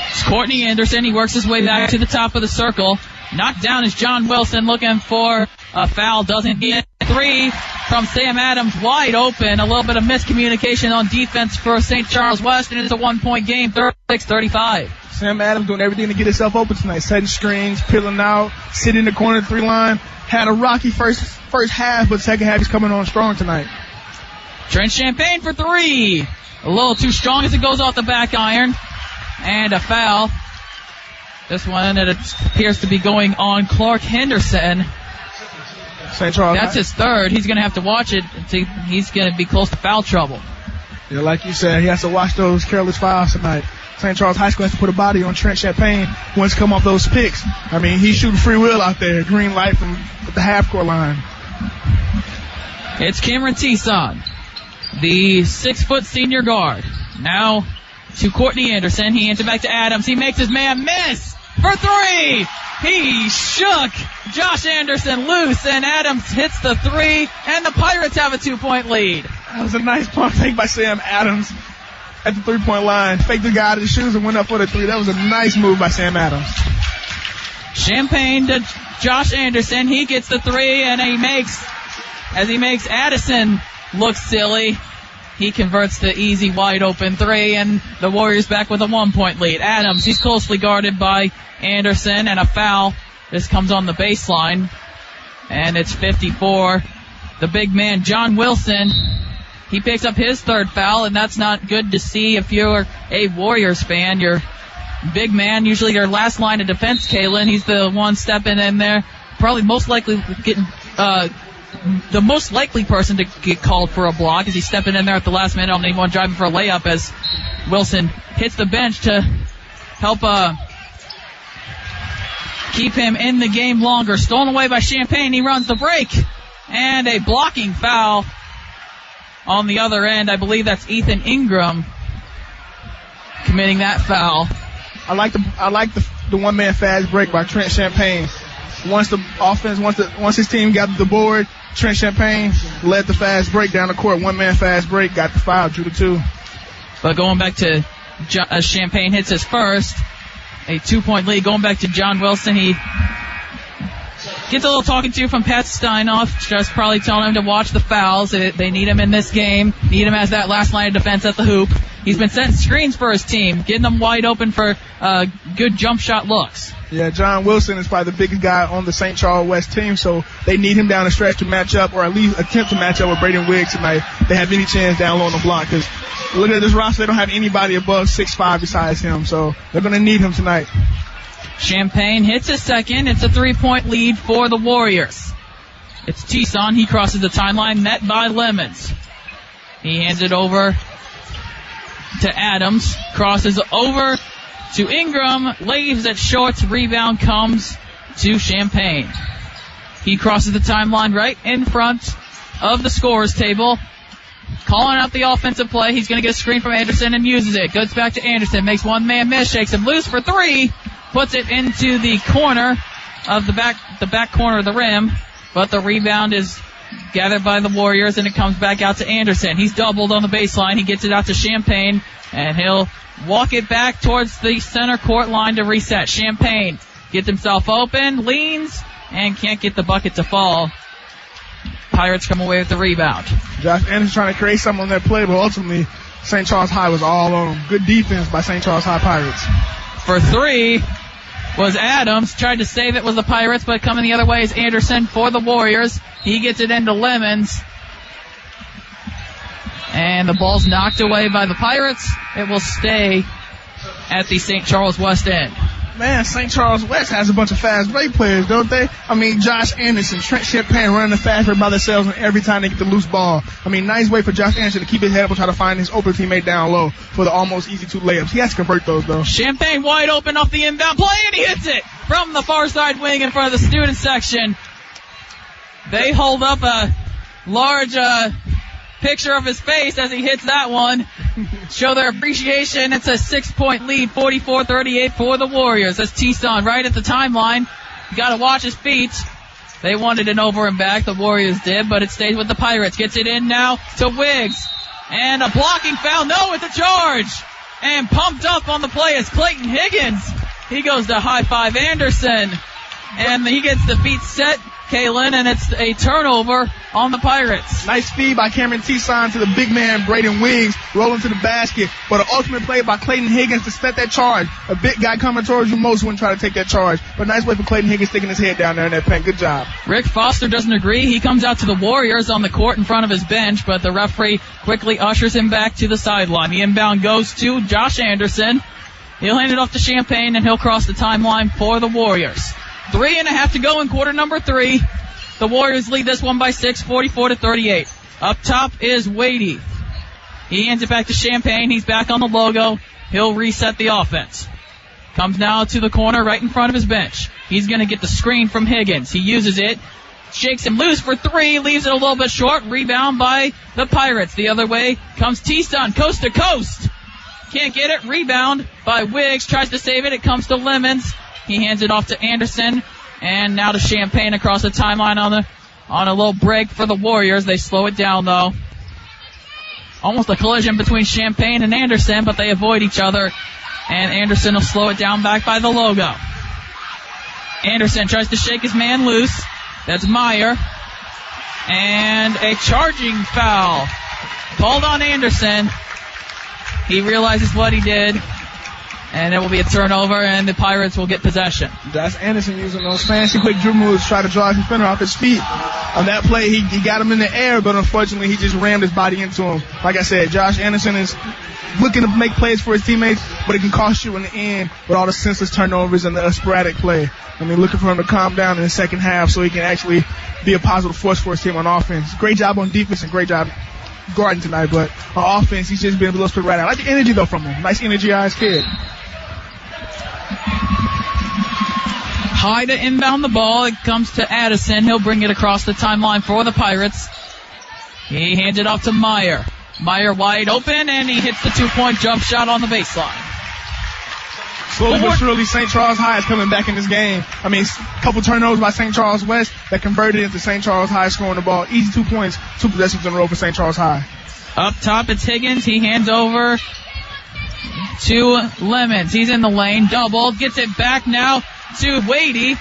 It's Courtney Anderson. He works his way back to the top of the circle. Knocked down is John Wilson looking for a foul. Doesn't get three from Sam Adams. Wide open. A little bit of miscommunication on defense for St. Charles West, and it's a 1-point game, 36-35. Sam Adams doing everything to get himself open tonight. Setting screens, peeling out, sitting in the corner of the 3-line. Had a rocky first half, but second half he's coming on strong tonight. Trent Champaign for three. A little too strong as it goes off the back iron. And a foul. This one, it appears to be going on Clark Henderson. St. Charles. That's his third. He's going to have to watch it. He's going to be close to foul trouble. Yeah, like you said, he has to watch those careless fouls tonight. St. Charles High School has to put a body on Trent Champaign once come off those picks. I mean, he's shooting free will out there. Green light from the half-court line. It's Cameron Tison, the 6-foot senior guard. Now to Courtney Anderson. He hands it back to Adams. He makes his man miss for three. He shook Josh Anderson loose, and Adams hits the three, and the Pirates have a 2-point lead. That was a nice pump fake by Sam Adams at the 3-point line. Faked the guy out of his shoes and went up for the three. That was a nice move by Sam Adams. Champaign to Josh Anderson. He gets the three, and he makes Addison look silly. He converts the easy, wide-open three, and the Warriors back with a 1-point lead. Adams, he's closely guarded by Anderson, and a foul. This comes on the baseline, and it's 54. The big man, John Wilson, he picks up his third foul, and that's not good to see if you're a Warriors fan. Your big man, usually your last line of defense, Kalen, he's the one stepping in there, probably most likely getting the most likely person to get called for a block as he's stepping in there at the last minute on anyone driving for a layup as Wilson hits the bench to help keep him in the game longer. Stolen away by Champaign. He runs the break. And a blocking foul on the other end. I believe that's Ethan Ingram committing that foul. I like the one-man fast break by Trent Champaign. Once the offense, once his team got the board, Trent Champaign led the fast break down the court. One-man fast break, got the foul, drew the two. But going back to Champaign hits his first, a 2-point lead. Going back to John Wilson, he gets a little talking to from Pat Steinoff, just probably telling him to watch the fouls. They need him in this game, need him as that last line of defense at the hoop. He's been setting screens for his team, getting them wide open for good jump shot looks. Yeah, John Wilson is probably the biggest guy on the St. Charles West team, so they need him down the stretch to match up, or at least attempt to match up with Braden Wiggs tonight. They have any chance down low on the block, because look at this roster, they don't have anybody above 6'5" besides him, so they're going to need him tonight. Champaign hits his second. It's a 3-point lead for the Warriors. It's Tison. He crosses the timeline, met by Lemons. He hands it over to Adams, crosses over to Ingram, leaves it short, rebound comes to Champaign. He crosses the timeline right in front of the scorer's table, calling out the offensive play. He's going to get a screen from Anderson and uses it. Goes back to Anderson, makes one man miss, shakes him loose for three, puts it into the corner of the back corner of the rim, but the rebound is gathered by the Warriors, and it comes back out to Anderson. He's doubled on the baseline. He gets it out to Champaign, and he'll walk it back towards the center court line to reset. Champaign gets himself open, leans, and can't get the bucket to fall. Pirates come away with the rebound. Josh Anderson trying to create something on that play, but ultimately St. Charles High was all on him. Good defense by St. Charles High Pirates. For three was Adams. Tried to save it with the Pirates, but coming the other way is Anderson for the Warriors. He gets it into Lemons. And the ball's knocked away by the Pirates. It will stay at the St. Charles West end. Man, St. Charles West has a bunch of fast break players, don't they? I mean, Josh Anderson, Trent Champagne running the fast break by themselves every time they get the loose ball. I mean, nice way for Josh Anderson to keep his head up and try to find his open teammate down low for the almost easy 2 layups. He has to convert those, though. Champagne wide open off the inbound play, and he hits it from the far side wing in front of the student section. They hold up a large picture of his face as he hits that one. Show their appreciation. It's a 6-point lead, 44-38 for the Warriors. That's T-Son right at the timeline. You got to watch his feet. They wanted an over and back. The Warriors did, but it stays with the Pirates. Gets it in now to Wiggs. And a blocking foul. No, it's a charge. And pumped up on the play is Clayton Higgins. He goes to high-five Anderson. And he gets the feet set, Kalen, and it's a turnover on the Pirates. Nice feed by Cameron T-Son to the big man, Braden Wiggs, rolling to the basket. But an ultimate play by Clayton Higgins to set that charge. A big guy coming towards you, most wouldn't try to take that charge. But nice way for Clayton Higgins sticking his head down there in that paint. Good job. Rick Foster doesn't agree. He comes out to the Warriors on the court in front of his bench, but the referee quickly ushers him back to the sideline. The inbound goes to Josh Anderson. He'll hand it off to Champagne, and he'll cross the timeline for the Warriors. 3.5 to go in quarter number 3. The Warriors lead this one by 6, 44-38. Up top is Wadey. He hands it back to Champagne. He's back on the logo. He'll reset the offense. Comes now to the corner right in front of his bench. He's going to get the screen from Higgins. He uses it. Shakes him loose for 3. Leaves it a little bit short. Rebound by the Pirates. The other way comes T-Son, coast to coast. Can't get it. Rebound by Wiggs. Tries to save it. It comes to Lemons. He hands it off to Anderson, and now to Champagne across the timeline on a little break for the Warriors. They slow it down, though. Almost a collision between Champagne and Anderson, but they avoid each other, and Anderson will slow it down back by the logo. Anderson tries to shake his man loose. That's Meyer. And a charging foul called on Anderson. He realizes what he did. And it will be a turnover, and the Pirates will get possession. Josh Anderson using those fancy quick dribble moves to try to draw his defender off his feet. On that play, he got him in the air, but unfortunately, he just rammed his body into him. Like I said, Josh Anderson is looking to make plays for his teammates, but it can cost you in the end with all the senseless turnovers and the sporadic play. I mean, looking for him to calm down in the second half so he can actually be a positive force for his team on offense. Great job on defense and great job guarding tonight, but on offense, he's just been a little sporadic. I like the energy, though, from him. Nice energy-eyed kid. High to inbound the ball. It comes to Addison. He'll bring it across the timeline for the Pirates. He hands it off to Meyer. Meyer wide open, and he hits the 2-point jump shot on the baseline. Slowly but surely, St. Charles High is coming back in this game. I mean, a couple turnovers by St. Charles West that converted into St. Charles High scoring the ball. Easy 2 points, 2 possessions in a row for St. Charles High. Up top, it's Higgins. He hands over to Lemons. He's in the lane. Double. Gets it back now to Wadey.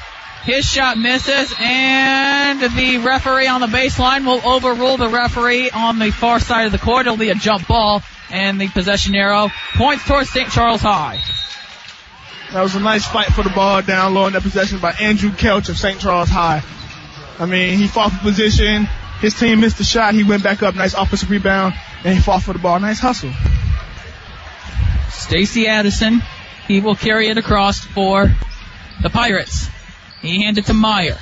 His shot misses, and the referee on the baseline will overrule the referee on the far side of the court. It'll be a jump ball, and the possession arrow points towards St. Charles High. That was a nice fight for the ball down low in that possession by Andrew Kelch of St. Charles High. I mean, he fought for position. His team missed the shot. He went back up. Nice offensive rebound, and he fought for the ball. Nice hustle. Stacey Addison, he will carry it across for the Pirates. He hands it to Meyer.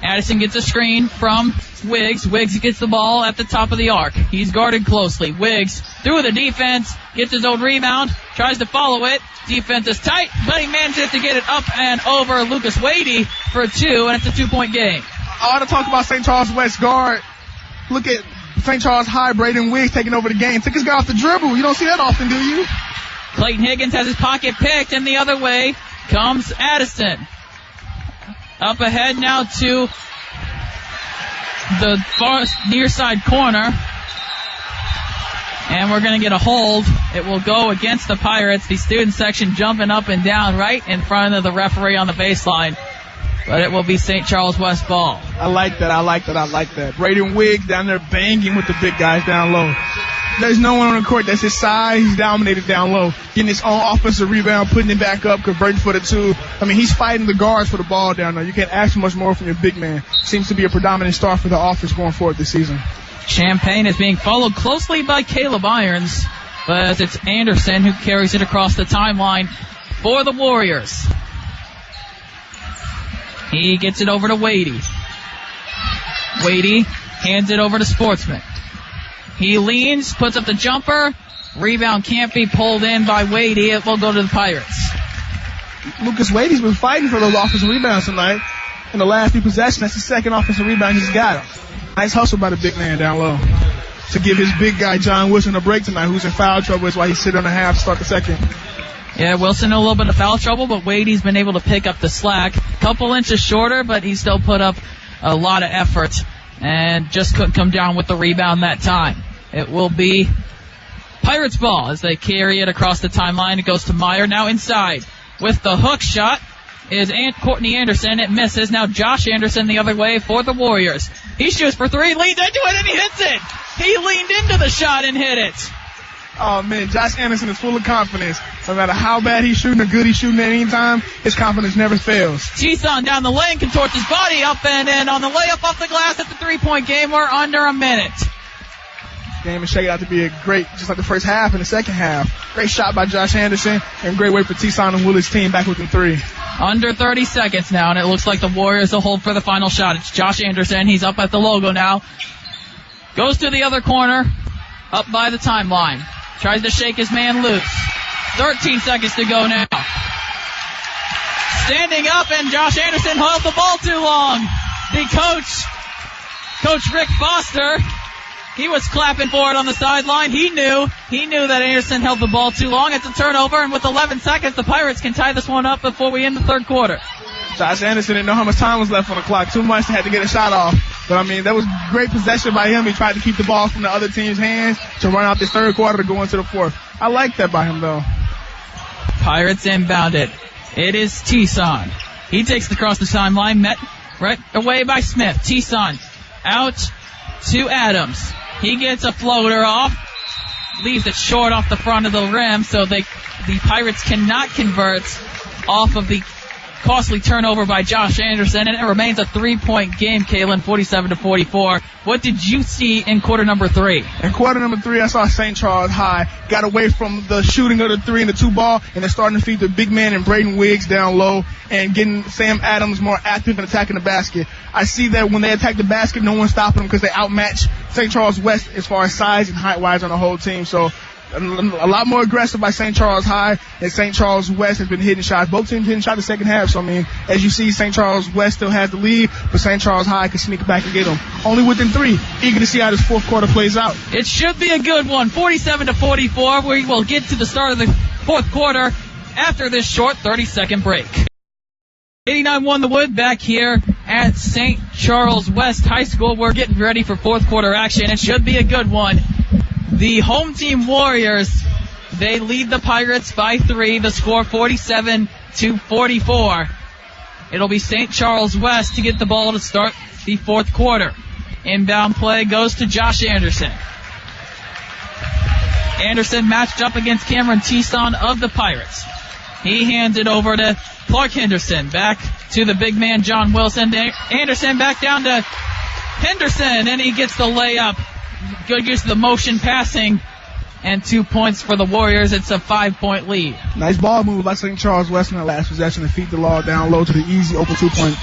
Addison gets a screen from Wiggs. Wiggs gets the ball at the top of the arc. He's guarded closely. Wiggs through the defense, gets his own rebound, tries to follow it. Defense is tight, but he manages to get it up and over Lucas Wadey for 2, and it's a 2-point game. I want to talk about St. Charles West guard. Look at St. Charles High, Braden Wiggs taking over the game. Took his guy off the dribble. You don't see that often, do you? Clayton Higgins has his pocket picked, and the other way comes Addison. Up ahead now to the far near side corner. And we're going to get a hold. It will go against the Pirates. The student section jumping up and down right in front of the referee on the baseline. But it will be St. Charles West ball. I like that. Braden Wiggs down there banging with the big guys down low. There's no one on the court that's his size. He's dominated down low, getting his own offensive rebound, putting it back up, converting for the 2. I mean, he's fighting the guards for the ball down there. You can't ask much more from your big man. Seems to be a predominant star for the offense going forward this season. Champagne is being followed closely by Caleb Irons, but it's Anderson who carries it across the timeline for the Warriors. He gets it over to Wadey. Wadey hands it over to Sportsman. He leans, puts up the jumper. Rebound can't be pulled in by Wadey. It will go to the Pirates. Lucas Wadey's been fighting for those offensive rebounds tonight. In the last few possessions, that's the second offensive rebound he's got. Nice hustle by the big man down low to give his big guy John Wilson a break tonight, who's in foul trouble. That's why he's sitting on the half to start the second. Yeah, Wilson in a little bit of foul trouble, but Wadey's been able to pick up the slack. Couple inches shorter, but he still put up a lot of effort and just couldn't come down with the rebound that time. It will be Pirates ball as they carry it across the timeline. It goes to Meyer now inside with the hook shot is Courtney Anderson. It misses. Now Josh Anderson the other way for the Warriors. He shoots for three, leans into it, and he hits it. He leaned into the shot and hit it. Oh, man, Josh Anderson is full of confidence. No matter how bad he's shooting or good he's shooting at any time, his confidence never fails. Chison down the lane, contorts his body up and in on the layup off the glass at the three-point game. We're under a minute. Game is shaking out to be a great, just like the first half and the second half. Great shot by Josh Anderson, and great way for Chison and Willis' team back within three. Under 30 seconds now, and it looks like the Warriors will hold for the final shot. It's Josh Anderson. He's up at the logo now. Goes to the other corner, up by the timeline. Tries to shake his man loose. 13 seconds to go now. Standing up, and Josh Anderson held the ball too long. The Coach Rick Foster, he was clapping for it on the sideline. He knew that Anderson held the ball too long. It's a turnover, and with 11 seconds, the Pirates can tie this one up before we end the third quarter. Josh Anderson didn't know how much time was left on the clock. Too much, they had to get a shot off. But, I mean, that was great possession by him. He tried to keep the ball from the other team's hands to run out this third quarter to go into the fourth. I like that by him, though. Pirates inbound it. It is Chison. He takes it across the timeline, met right away by Smith. Chison out to Adams. He gets a floater off, leaves it short off the front of the rim, so the Pirates cannot convert off of the costly turnover by Josh Anderson, and it remains a 3-point game, Kalen, 47-44. What did you see in quarter number 3? In quarter number 3, I saw St. Charles High got away from the shooting of the 3 and the 2 ball, and they're starting to feed the big man and Braden Wiggs down low and getting Sam Adams more active in attacking the basket. I see that when they attack the basket, no one's stopping them because they outmatch St. Charles West as far as size and height-wise on the whole team. So a lot more aggressive by St. Charles High, and St. Charles West has been hitting shots. Both teams hitting shots the second half. So, I mean, as you see, St. Charles West still has the lead, but St. Charles High can sneak back and get them. Only within 3. Eager to see how this fourth quarter plays out. It should be a good one. 47-44. We will get to the start of the fourth quarter after this short 30-second break. 89-1 the Wood back here at St. Charles West High School. We're getting ready for fourth quarter action. It should be a good one. The home team Warriors, they lead the Pirates by 3. The score 47-44. It'll be St. Charles West to get the ball to start the fourth quarter. Inbound play goes to Josh Anderson. Anderson matched up against Cameron Chison of the Pirates. He hands it over to Clark Henderson. Back to the big man John Wilson. Anderson back down to Henderson, and he gets the layup. Good use of the motion passing, and 2 points for the Warriors. It's a 5-point lead. Nice ball move by St. Charles West in the last possession to feed the ball down low to the easy open 2-point.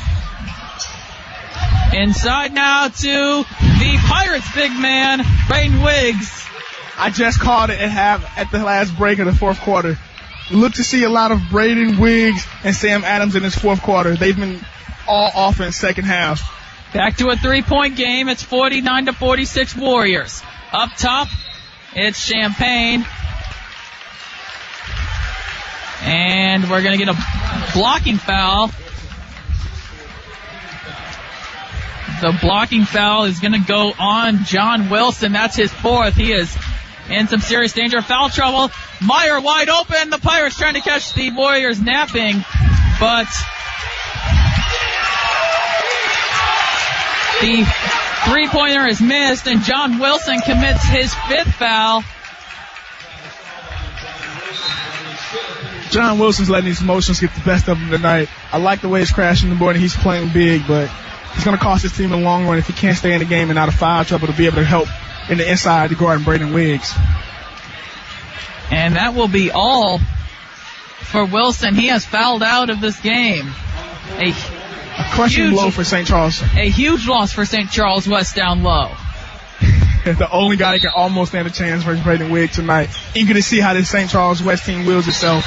Inside now to the Pirates big man, Braden Wiggs. I just called it at the last break of the fourth quarter. Look to see a lot of Braden Wiggs and Sam Adams in this fourth quarter. They've been all offense second half. Back to a 3-point game. It's 49-46 Warriors. Up top, it's Champaign. And we're going to get a blocking foul. The blocking foul is going to go on John Wilson. That's his 4th. He is in some serious danger of foul trouble. Meyer wide open. The Pirates trying to catch the Warriors napping, but the 3-pointer is missed, and John Wilson commits his 5th foul. John Wilson's letting these emotions get the best of him tonight. I like the way he's crashing the board and he's playing big, but he's going to cost his team in the long run if he can't stay in the game and out of foul trouble to be able to help in the inside to guard Braden Wiggs. And that will be all for Wilson. He has fouled out of this game. A crushing blow for St. Charles. A huge loss for St. Charles West down low. The only guy that can almost stand a chance versus Braden Wiggs tonight. Eager to see how this St. Charles West team wheels itself.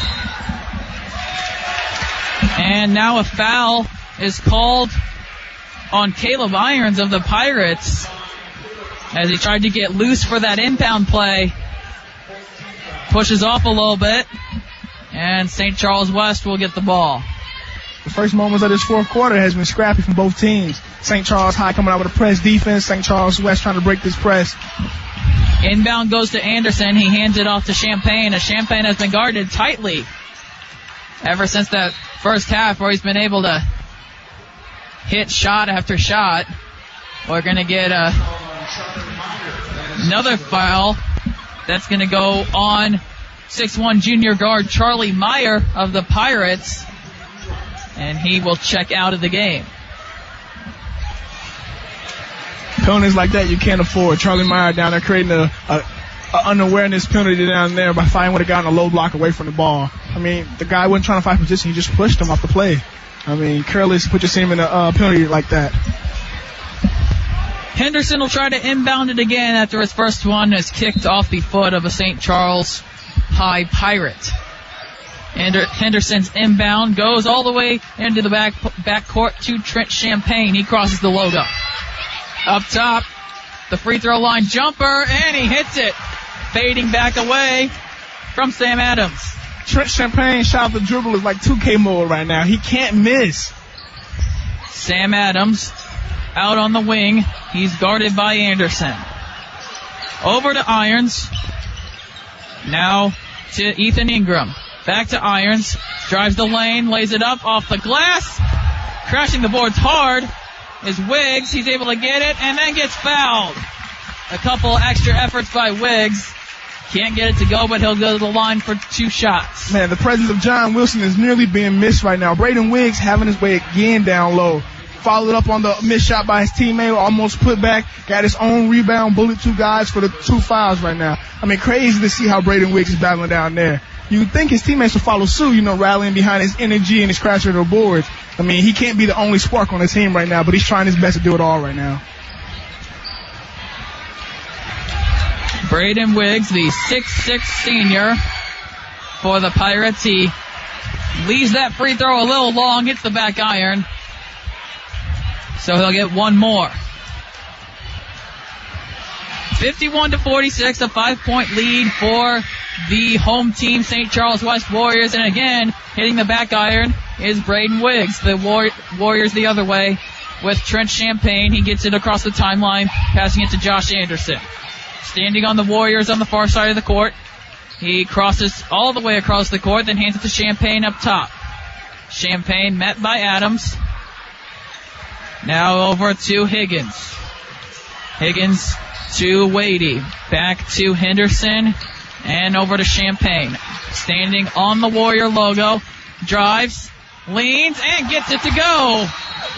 And now a foul is called on Caleb Irons of the Pirates as he tried to get loose for that inbound play. Pushes off a little bit, and St. Charles West will get the ball. The first moments of this fourth quarter has been scrappy from both teams. St. Charles High coming out with a press defense. St. Charles West trying to break this press. Inbound goes to Anderson. He hands it off to Champagne, as Champagne has been guarded tightly ever since that first half where he's been able to hit shot after shot. We're going to get another foul. That's going to go on 6'1" junior guard Charlie Meyer of the Pirates, and he will check out of the game. Penalties like that you can't afford. Charlie Meyer down there creating a unawareness penalty down there by fighting with a guy on a low block away from the ball. I mean, the guy wasn't trying to fight position. He just pushed him off the play. I mean, careless to put your team in a penalty like that. Henderson will try to inbound it again after his first one is kicked off the foot of a St. Charles High Pirate. Henderson's inbound goes all the way into the back court to Trent Champagne. He crosses the logo. Up top, the free throw line jumper, and he hits it. Fading back away from Sam Adams. Trent Champagne shot off the dribble is like 2K mode right now. He can't miss. Sam Adams out on the wing. He's guarded by Anderson. Over to Irons. Now to Ethan Ingram. Back to Irons. Drives the lane. Lays it up off the glass. Crashing the boards hard is Wiggs. He's able to get it and then gets fouled. A couple extra efforts by Wiggs. Can't get it to go, but he'll go to the line for 2 shots. Man, the presence of John Wilson is nearly being missed right now. Braden Wiggs having his way again down low. Followed up on the missed shot by his teammate, almost put back, got his own rebound, bullied 2 guys for the 2 fouls right now. I mean, crazy to see how Braden Wiggs is battling down there. You'd think his teammates would follow suit, rallying behind his energy and his crashing the boards. I mean, he can't be the only spark on the team right now, but he's trying his best to do it all right now. Braden Wiggs, the 6'6" senior for the Pirates. He leaves that free throw a little long, hits the back iron. So he'll get one more. 51-46, a 5-point lead for the home team, St. Charles West Warriors. And again, hitting the back iron is Braden Wiggs. The Warriors the other way with Trent Champagne. He gets it across the timeline, passing it to Josh Anderson. Standing on the Warriors on the far side of the court. He crosses all the way across the court, then hands it to Champagne up top. Champagne met by Adams. Now over to Higgins. Higgins to Wadey. Back to Henderson. And over to Champagne. Standing on the Warrior logo. Drives. Leans. And gets it to go.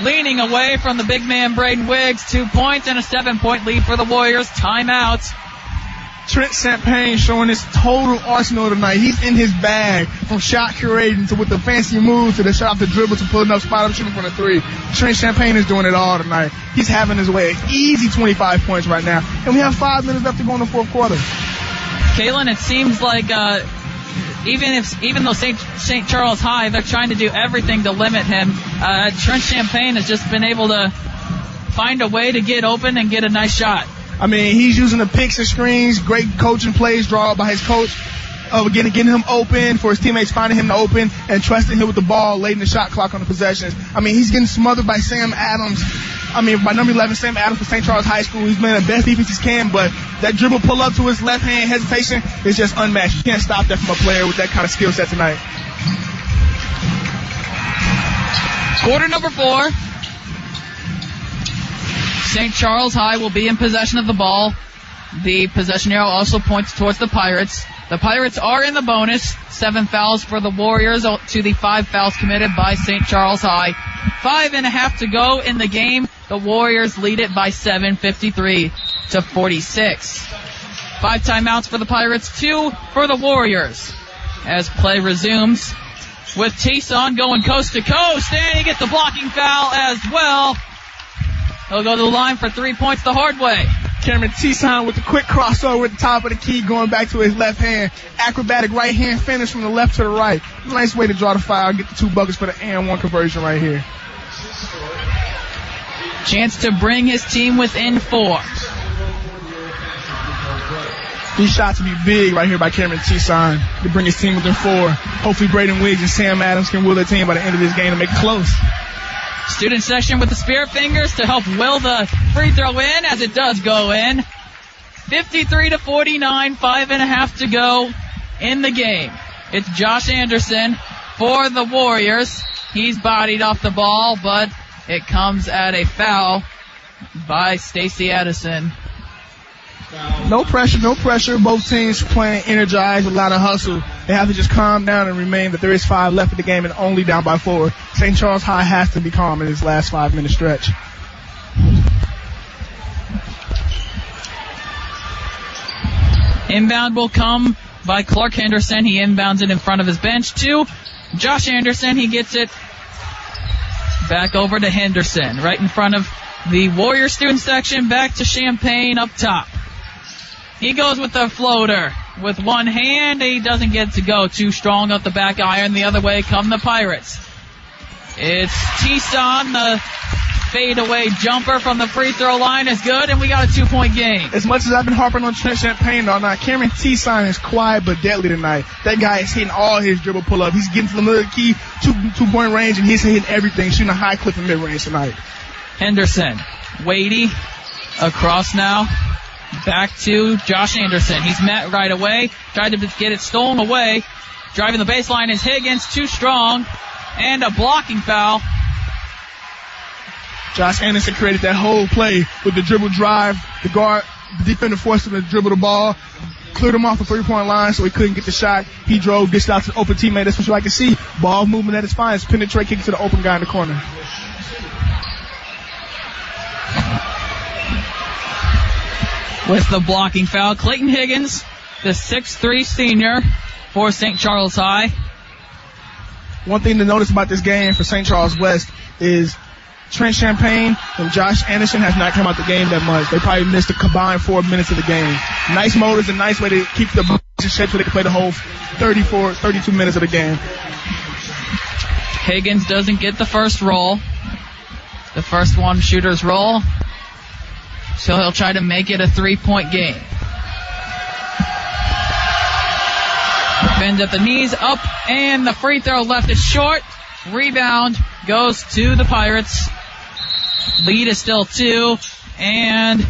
Leaning away from the big man Braden Wiggs. 2 points and a 7-point lead for the Warriors. Timeout. Trent Champagne showing his total arsenal tonight. He's in his bag from shot curating to with the fancy moves to the shot off the dribble to pulling up spot up shooting from the 3. Trent Champagne is doing it all tonight. He's having his way. Easy 25 points right now. And we have 5 minutes left to go in the fourth quarter. Kalen, it seems like even though St. Charles High, they're trying to do everything to limit him, Trent Champagne has just been able to find a way to get open and get a nice shot. I mean, he's using the picks and screens, great coaching plays drawn by his coach, getting him open, for his teammates finding him to open, and trusting him with the ball late in the shot clock on the possessions. I mean, he's getting smothered by Sam Adams. By number 11, Sam Adams for St. Charles High School. He's playing the best defense he can, but that dribble pull up to his left hand hesitation is just unmatched. You can't stop that from a player with that kind of skill set tonight. Quarter number 4. St. Charles High will be in possession of the ball. The possession arrow also points towards the Pirates. The Pirates are in the bonus. 7 fouls for the Warriors to the 5 fouls committed by St. Charles High. 5.5 to go in the game. The Warriors lead it by 7, 53-46. 5 timeouts for the Pirates, 2 for the Warriors. As play resumes, with Tayson going coast to coast, and he gets the blocking foul as well. He'll go to the line for 3 points the hard way. Cameron Tayson with the quick crossover at the top of the key, going back to his left hand. Acrobatic right hand finish from the left to the right. Nice way to draw the foul, get the 2 buckets for the and 1 conversion right here. Chance to bring his team within 4. These shots will be big right here by Cameron Tayson to bring his team within 4. Hopefully Braden Wiggs and Sam Adams can will their team by the end of this game to make it close. Student section with the spirit fingers to help will the free throw in, as it does go in. 53-49, 5.5 to go in the game. It's Josh Anderson for the Warriors. He's bodied off the ball, but it comes at a foul by Stacey Addison. No pressure. Both teams playing energized, a lot of hustle. They have to just calm down and remain that there is 5 left in the game and only down by 4. St. Charles High has to be calm in this last 5-minute stretch. Inbound will come by Clark Henderson. He inbounds it in front of his bench to Josh Anderson. He gets it back over to Henderson, right in front of the Warrior student section, back to Champaign up top. He goes with the floater with one hand. He doesn't get to go. Too strong up the back iron. The other way come the Pirates. It's Tayson. The fadeaway jumper from the free throw line is good, and we got a 2-point game. As much as I've been harping on Trent Champaign all night, Cameron Tayson is quiet but deadly tonight. That guy is hitting all his dribble pull-up. He's getting to the middle of the key, two-point range, and he's hitting everything, shooting a high clip and mid-range tonight. Henderson, Wadey, across now. Back to Josh Anderson. He's met right away. Tried to get it stolen away. Driving the baseline is Higgins. Too strong. And a blocking foul. Josh Anderson created that whole play with the dribble drive. The defender forced him to dribble the ball. Cleared him off the 3-point line so he couldn't get the shot. He drove, dished out to the open teammate. That's what you like to see. Ball movement at its finest. Penetrate, kick to the open guy in the corner. With the blocking foul, Clayton Higgins, the 6'3 senior for St. Charles High. One thing to notice about this game for St. Charles West is Trent Champaign and Josh Anderson has not come out the game that much. They probably missed a combined 4 minutes of the game. Nice motors, a nice way to keep the shape so they can play the whole 32 minutes of the game. Higgins doesn't get the first roll. The first one shooter's roll. So he'll try to make it a 3-point game. Bends at the knees, up, and the free throw left is short. Rebound goes to the Pirates. Lead is still 2, and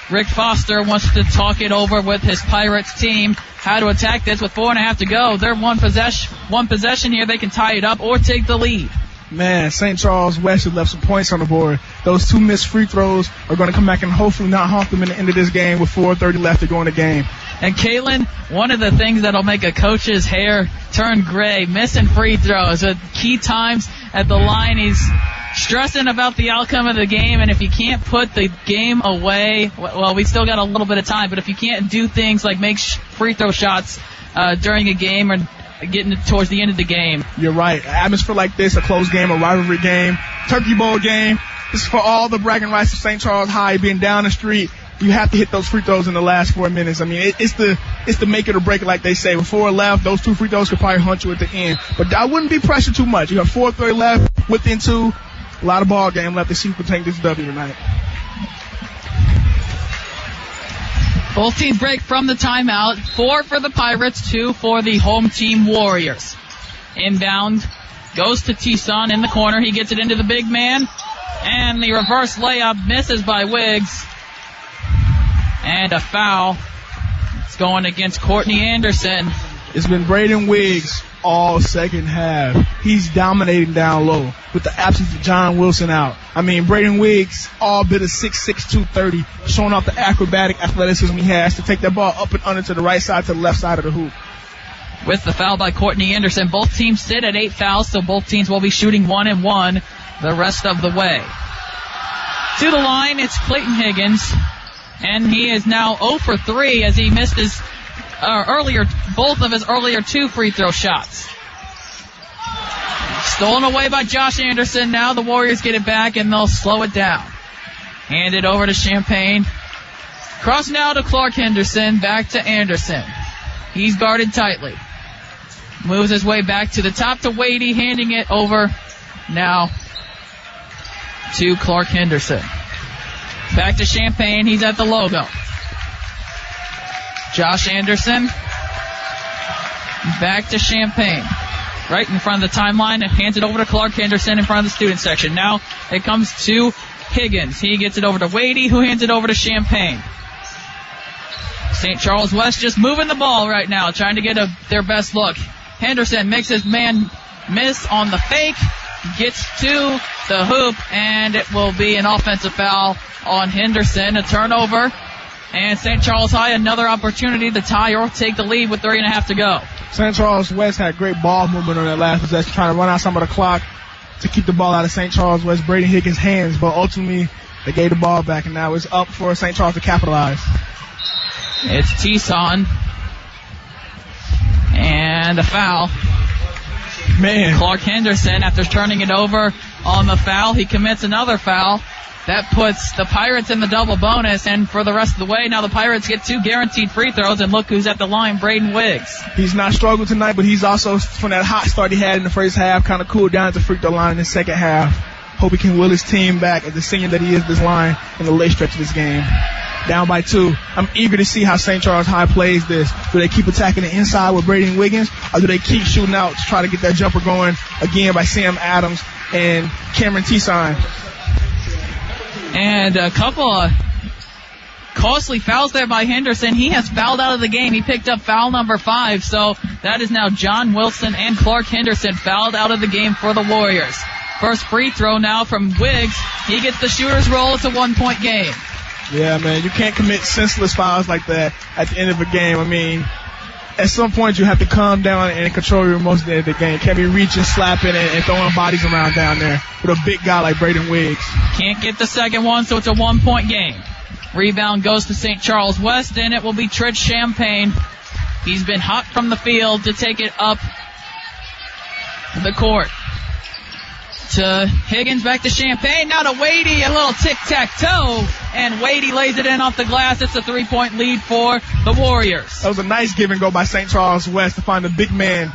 Rick Foster wants to talk it over with his Pirates team. How to attack this with 4.5 to go. They're one possession here. They can tie it up or take the lead. Man, St. Charles West has left some points on the board. Those 2 missed free throws are going to come back and hopefully not haunt them in the end of this game with 4:30 left to go in the game. And Kalen, one of the things that'll make a coach's hair turn gray, missing free throws at key times at the line. He's stressing about the outcome of the game, and if you can't put the game away, well, we still got a little bit of time, but if you can't do things like make free throw shots during a game or getting towards the end of the game. You're right. An atmosphere like this, a close game, a rivalry game, Turkey Bowl game, this is for all the bragging rights of St. Charles High being down the street. You have to hit those free throws in the last 4 minutes. I mean, it's the make it or break it, like they say. With 4 left, those 2 free throws could probably hunt you at the end. But I wouldn't be pressured too much. You have 4:30 left, within 2. A lot of ball game left to see who can take this W tonight. Both teams break from the timeout. 4 for the Pirates, 2 for the home team Warriors. Inbound goes to Tayson in the corner. He gets it into the big man. And the reverse layup misses by Wiggs. And a foul. It's going against Courtney Anderson. It's been Braden Wiggs all second half. He's dominating down low with the absence of John Wilson out. I mean, Braden Wiggs, all bit of 6'6", 230, showing off the acrobatic athleticism he has to take that ball up and under to the right side to the left side of the hoop. With the foul by Courtney Anderson, both teams sit at 8 fouls, so both teams will be shooting 1 and 1 the rest of the way. To the line, it's Clayton Higgins, and he is now 0 for 3 as he missed his both of his earlier 2 free throw shots. Stolen away by Josh Anderson. Now the Warriors get it back, and they'll slow it down. Hand it over to Champagne. Cross now to Clark Henderson. Back to Anderson. He's guarded tightly. Moves his way back to the top to Wadey, handing it over now to Clark Henderson. Back to Champagne. He's at the logo. Josh Anderson. Back to Champagne. Right in front of the timeline, and hands it over to Clark Henderson in front of the student section. Now it comes to Higgins. He gets it over to Wadey, who hands it over to Champagne. St. Charles West just moving the ball right now, trying to get their best look. Henderson makes his man miss on the fake, gets to the hoop, and it will be an offensive foul on Henderson. A turnover, and St. Charles High another opportunity to tie or take the lead with 3.5 to go. St. Charles West had great ball movement on that last possession, trying to run out some of the clock to keep the ball out of St. Charles West, Braden Higgins' hands, but ultimately they gave the ball back, and now it's up for St. Charles to capitalize. It's Tison. And a foul. Man. Clark Henderson, after turning it over on the foul, he commits another foul. That puts the Pirates in the double bonus, and for the rest of the way, now the Pirates get 2 guaranteed free throws, and look who's at the line, Braden Wiggs. He's not struggled tonight, but he's also, from that hot start he had in the first half, kind of cooled down at the free throw line in the second half. Hope he can will his team back as the senior that he is this line in the late stretch of this game. Down by 2. I'm eager to see how St. Charles High plays this. Do they keep attacking the inside with Braden Wiggins, or do they keep shooting out to try to get that jumper going again by Sam Adams and Cameron Tison? And a couple of costly fouls there by Henderson. He has fouled out of the game. He picked up foul number 5, so that is now John Wilson and Clark Henderson fouled out of the game for the Warriors. First free throw now from Wiggs. He gets the shooter's roll. It's a 1-point game. Yeah, man, you can't commit senseless fouls like that at the end of a game. I mean, at some point you have to calm down and control your emotions at the end of the game. Can't be reaching, slapping, and throwing bodies around down there with a big guy like Braden Wiggs. Can't get the second one, so it's a 1-point game. Rebound goes to St. Charles West, and it will be Trent Champagne. He's been hot from the field to take it up the court. To Higgins, back to Champagne, now to Wadey, a little tic-tac-toe, and Wadey lays it in off the glass. It's a 3-point lead for the Warriors. That was a nice give and go by St. Charles West to find the big man.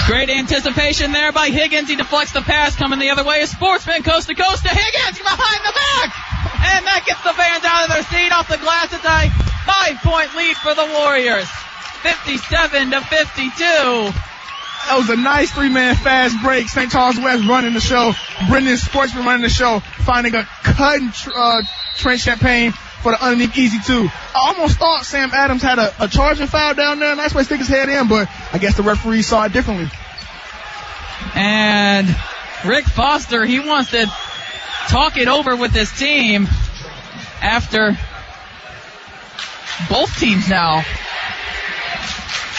Great anticipation there by Higgins. He deflects the pass, coming the other way. A sportsman coast to coast to Higgins behind the back, and that gets the fans out of their seat off the glass. It's a 5-point lead for the Warriors, 57-52. That was a nice 3-man fast break. St. Charles West running the show. Brendan Sportsman running the show. Finding a cut and Trent Champagne for the underneath easy 2. I almost thought Sam Adams had a charging foul down there. Nice way to stick his head in, but I guess the referee saw it differently. And Rick Foster, he wants to talk it over with his team after both teams now.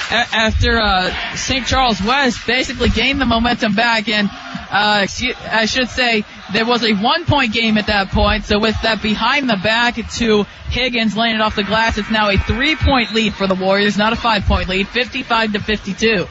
After St. Charles West basically gained the momentum back, and I should say there was a 1-point game at that point, so with that behind the back to Higgins laying it off the glass, it's now a 3-point lead for the Warriors, not a 5-point lead, 55-52.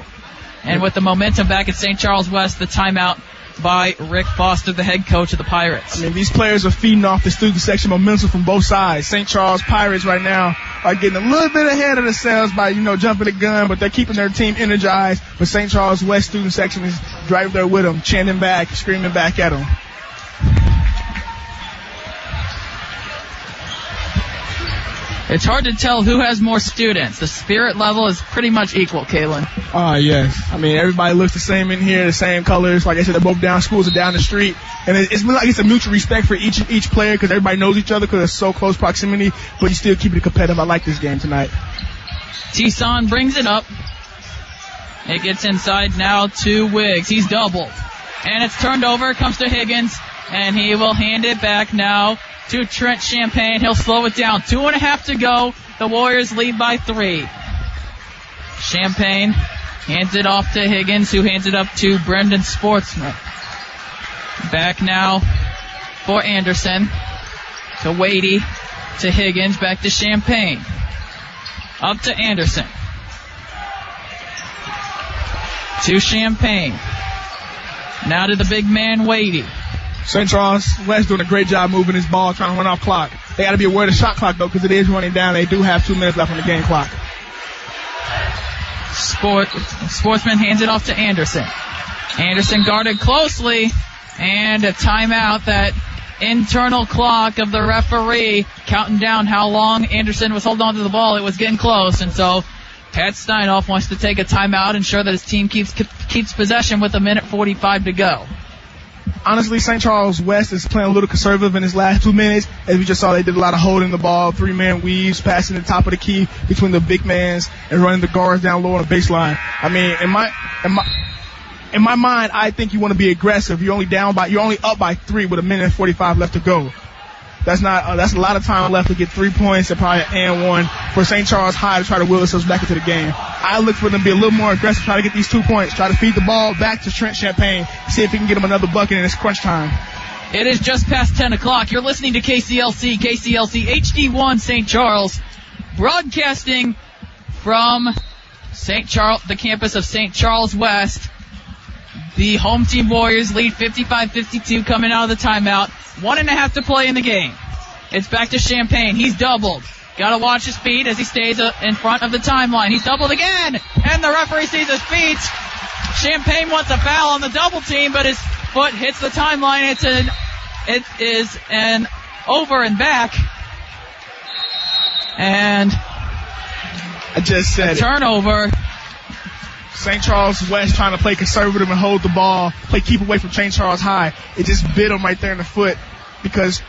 And with the momentum back at St. Charles West, the timeout by Rick Foster, the head coach of the Pirates. I mean, these players are feeding off the student section momentum from both sides. St. Charles Pirates right now are getting a little bit ahead of themselves by, jumping the gun, but they're keeping their team energized. But St. Charles West student section is right there with them, chanting back, screaming back at them. It's hard to tell who has more students. The spirit level is pretty much equal, Kalen. Yes. I mean, everybody looks the same in here, the same colors. Like I said, they're both down, schools are down the street. And it's like it's a mutual respect for each player because everybody knows each other because it's so close proximity, but you still keep it competitive. I like this game tonight. Tison brings it up. It gets inside now to Wiggs. He's doubled. And it's turned over. It comes to Higgins. And he will hand it back now to Trent Champagne. He'll slow it down. 2.5 to go. The Warriors lead by 3. Champagne hands it off to Higgins, who hands it up to Brendan Sportsman. Back now for Anderson. To Wadey. To Higgins. Back to Champagne. Up to Anderson. to Champaign. Now to the big man, Wadey. St. Charles West doing a great job moving his ball, trying to run off clock. They got to be aware of the shot clock, though, because it is running down. They do have 2 minutes left on the game clock. Sportsman hands it off to Anderson. Anderson guarded closely, and a timeout. That internal clock of the referee counting down how long Anderson was holding on to the ball. It was getting close, and so Pat Steinhoff wants to take a timeout, ensure that his team keeps possession with 1:45 to go. Honestly, St. Charles West is playing a little conservative in his last 2 minutes. As we just saw, they did a lot of holding the ball, 3-man weaves, passing the top of the key between the big mans, and running the guards down low on the baseline. I mean, in my mind, I think you want to be aggressive. You're only up by 3 with 1:45 left to go. That's a lot of time left to get 3 points and probably an and 1 for St. Charles High to try to will themselves back into the game. I look for them to be a little more aggressive, try to get these 2 points, try to feed the ball back to Trent Champaign, see if he can get him another bucket in this crunch time. It is just past 10 o'clock. You're listening to KCLC HD1 St. Charles, broadcasting from the campus of St. Charles West. The home team Warriors lead 55-52 coming out of the timeout. 1.5 to play in the game. It's back to Champaign. He's doubled. Got to watch his feet as he stays in front of the timeline. He's doubled again, and the referee sees his feet. Champaign wants a foul on the double team, but his foot hits the timeline. It is an over and back. And I just said a turnover. St. Charles West trying to play conservative and hold the ball, keep away from St. Charles High. It just bit him right there in the foot because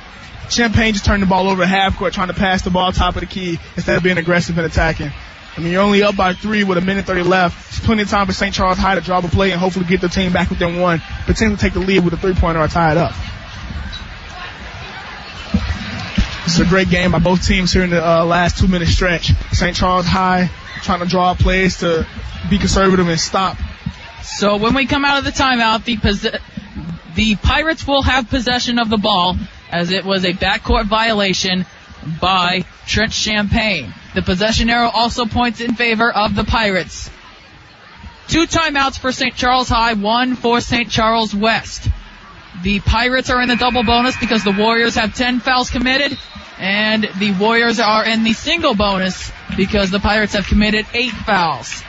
Champaign just turned the ball over half court trying to pass the ball top of the key instead of being aggressive and attacking. I mean, you're only up by 3 with 1:30 left. It's plenty of time for St. Charles High to draw a play and hopefully get the team back within 1, potentially take the lead with a 3-pointer or tie it up. It's a great game by both teams here in the last 2-minute stretch. St. Charles High trying to draw plays to be conservative and stop. So when we come out of the timeout, the Pirates will have possession of the ball as it was a backcourt violation by Trent Champaign. The possession arrow also points in favor of the Pirates. 2 timeouts for St. Charles High, 1 for St. Charles West. The Pirates are in the double bonus because the Warriors have 10 fouls committed, and the Warriors are in the single bonus because the Pirates have committed 8 fouls.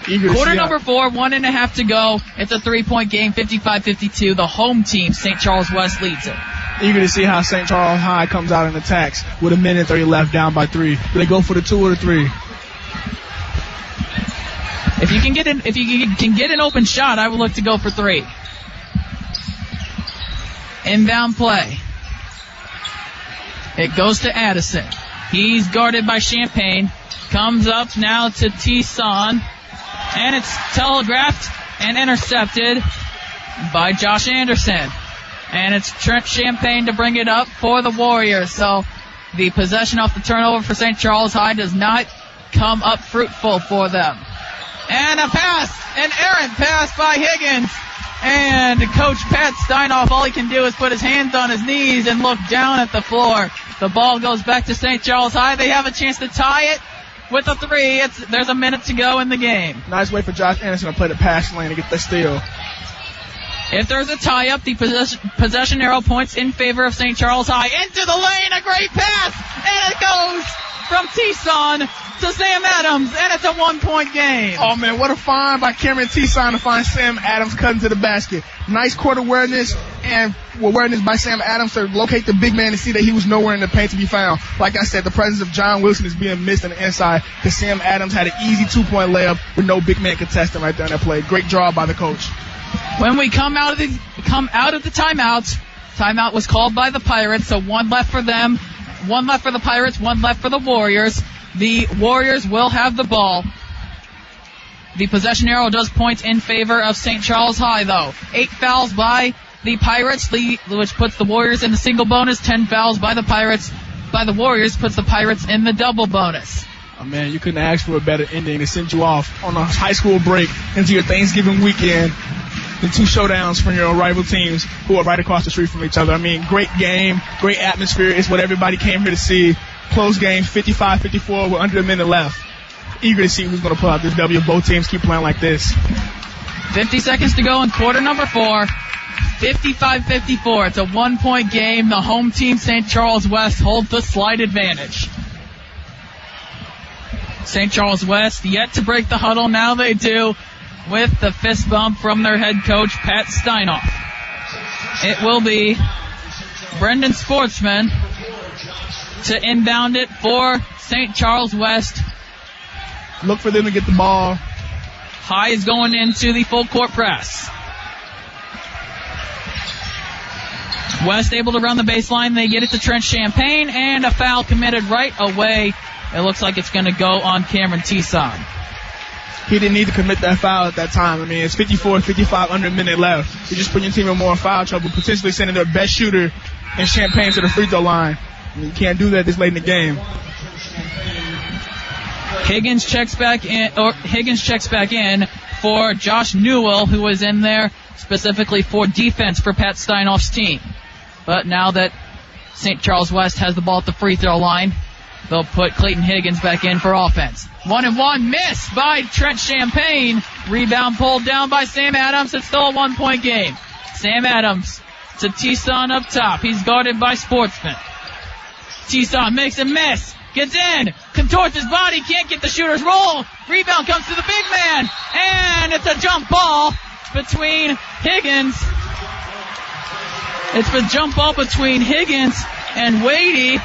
Quarter number 4, 1.5 to go. It's a 3-point game, 55-52. The home team, St. Charles West, leads it. Eager to see how St. Charles High comes out and attacks with 1:30 left, down by 3. Do they go for the 2 or the 3? If you can get an open shot, I would look to go for 3. Inbound play. It goes to Addison. He's guarded by Champaign. Comes up now to T-Son. And it's telegraphed and intercepted by Josh Anderson. And it's Trent Champaign to bring it up for the Warriors. So the possession off the turnover for St. Charles High does not come up fruitful for them. And a pass, an errant pass by Higgins. And Coach Pat Steinhoff, all he can do is put his hands on his knees and look down at the floor. The ball goes back to St. Charles High. They have a chance to tie it with a 3. There's a minute to go in the game. Nice way for Josh Anderson to play the pass lane to get the steal. If there's a tie-up, the possession arrow points in favor of St. Charles High. Into the lane, a great pass, and it goes from T-Son to Sam Adams, and it's a 1-point game. Oh, man, what a find by Cameron T-Son to find Sam Adams cutting to the basket. Nice court awareness and awareness by Sam Adams to locate the big man and see that he was nowhere in the paint to be found. Like I said, the presence of John Wilson is being missed on the inside because Sam Adams had an easy 2-point layup with no big man contesting right there in that play. Great job by the coach. When we come out of the timeout was called by the Pirates, so 1 left for them, 1 left for the Pirates, 1 left for the Warriors. The Warriors will have the ball. The possession arrow does point in favor of St. Charles High, though. 8 fouls by the Pirates, which puts the Warriors in the single bonus. 10 fouls by the Warriors puts the Pirates in the double bonus. Oh, man, you couldn't ask for a better ending to send you off on a high school break into your Thanksgiving weekend. The 2 showdowns from your rival teams who are right across the street from each other. I mean, great game, great atmosphere. It's what everybody came here to see. Close game, 55-54 with under a minute left. Eager to see who's going to pull out this W. Both teams keep playing like this. 50 seconds to go in quarter number 4. 55-54. It's a 1-point game. The home team, St. Charles West, holds the slight advantage. St. Charles West yet to break the huddle. Now they do with the fist bump from their head coach, Pat Steinoff. It will be Brendan Sportsman to inbound it for St. Charles West. Look for them to get the ball. High is going into the full court press. West able to run the baseline. They get it to Trent Champagne, and a foul committed right away. It looks like it's going to go on Cameron Tison. He didn't need to commit that foul at that time. I mean, it's 54-55 under a minute left. You're just putting your team in more foul trouble, potentially sending their best shooter and Champagne to the free throw line. You can't do that this late in the game. Higgins checks back in for Josh Newell, who was in there specifically for defense for Pat Steinoff's team. But now that St. Charles West has the ball at the free throw line, they'll put Clayton Higgins back in for offense. 1-and-1 miss by Trent Champagne. Rebound pulled down by Sam Adams. It's still a 1-point game. Sam Adams to Tison up top. He's guarded by Sportsman. Tison makes a miss. Gets in. Contorts his body. Can't get the shooter's roll. Rebound comes to the big man. And it's a jump ball between Higgins. It's a jump ball between Higgins and Wadey.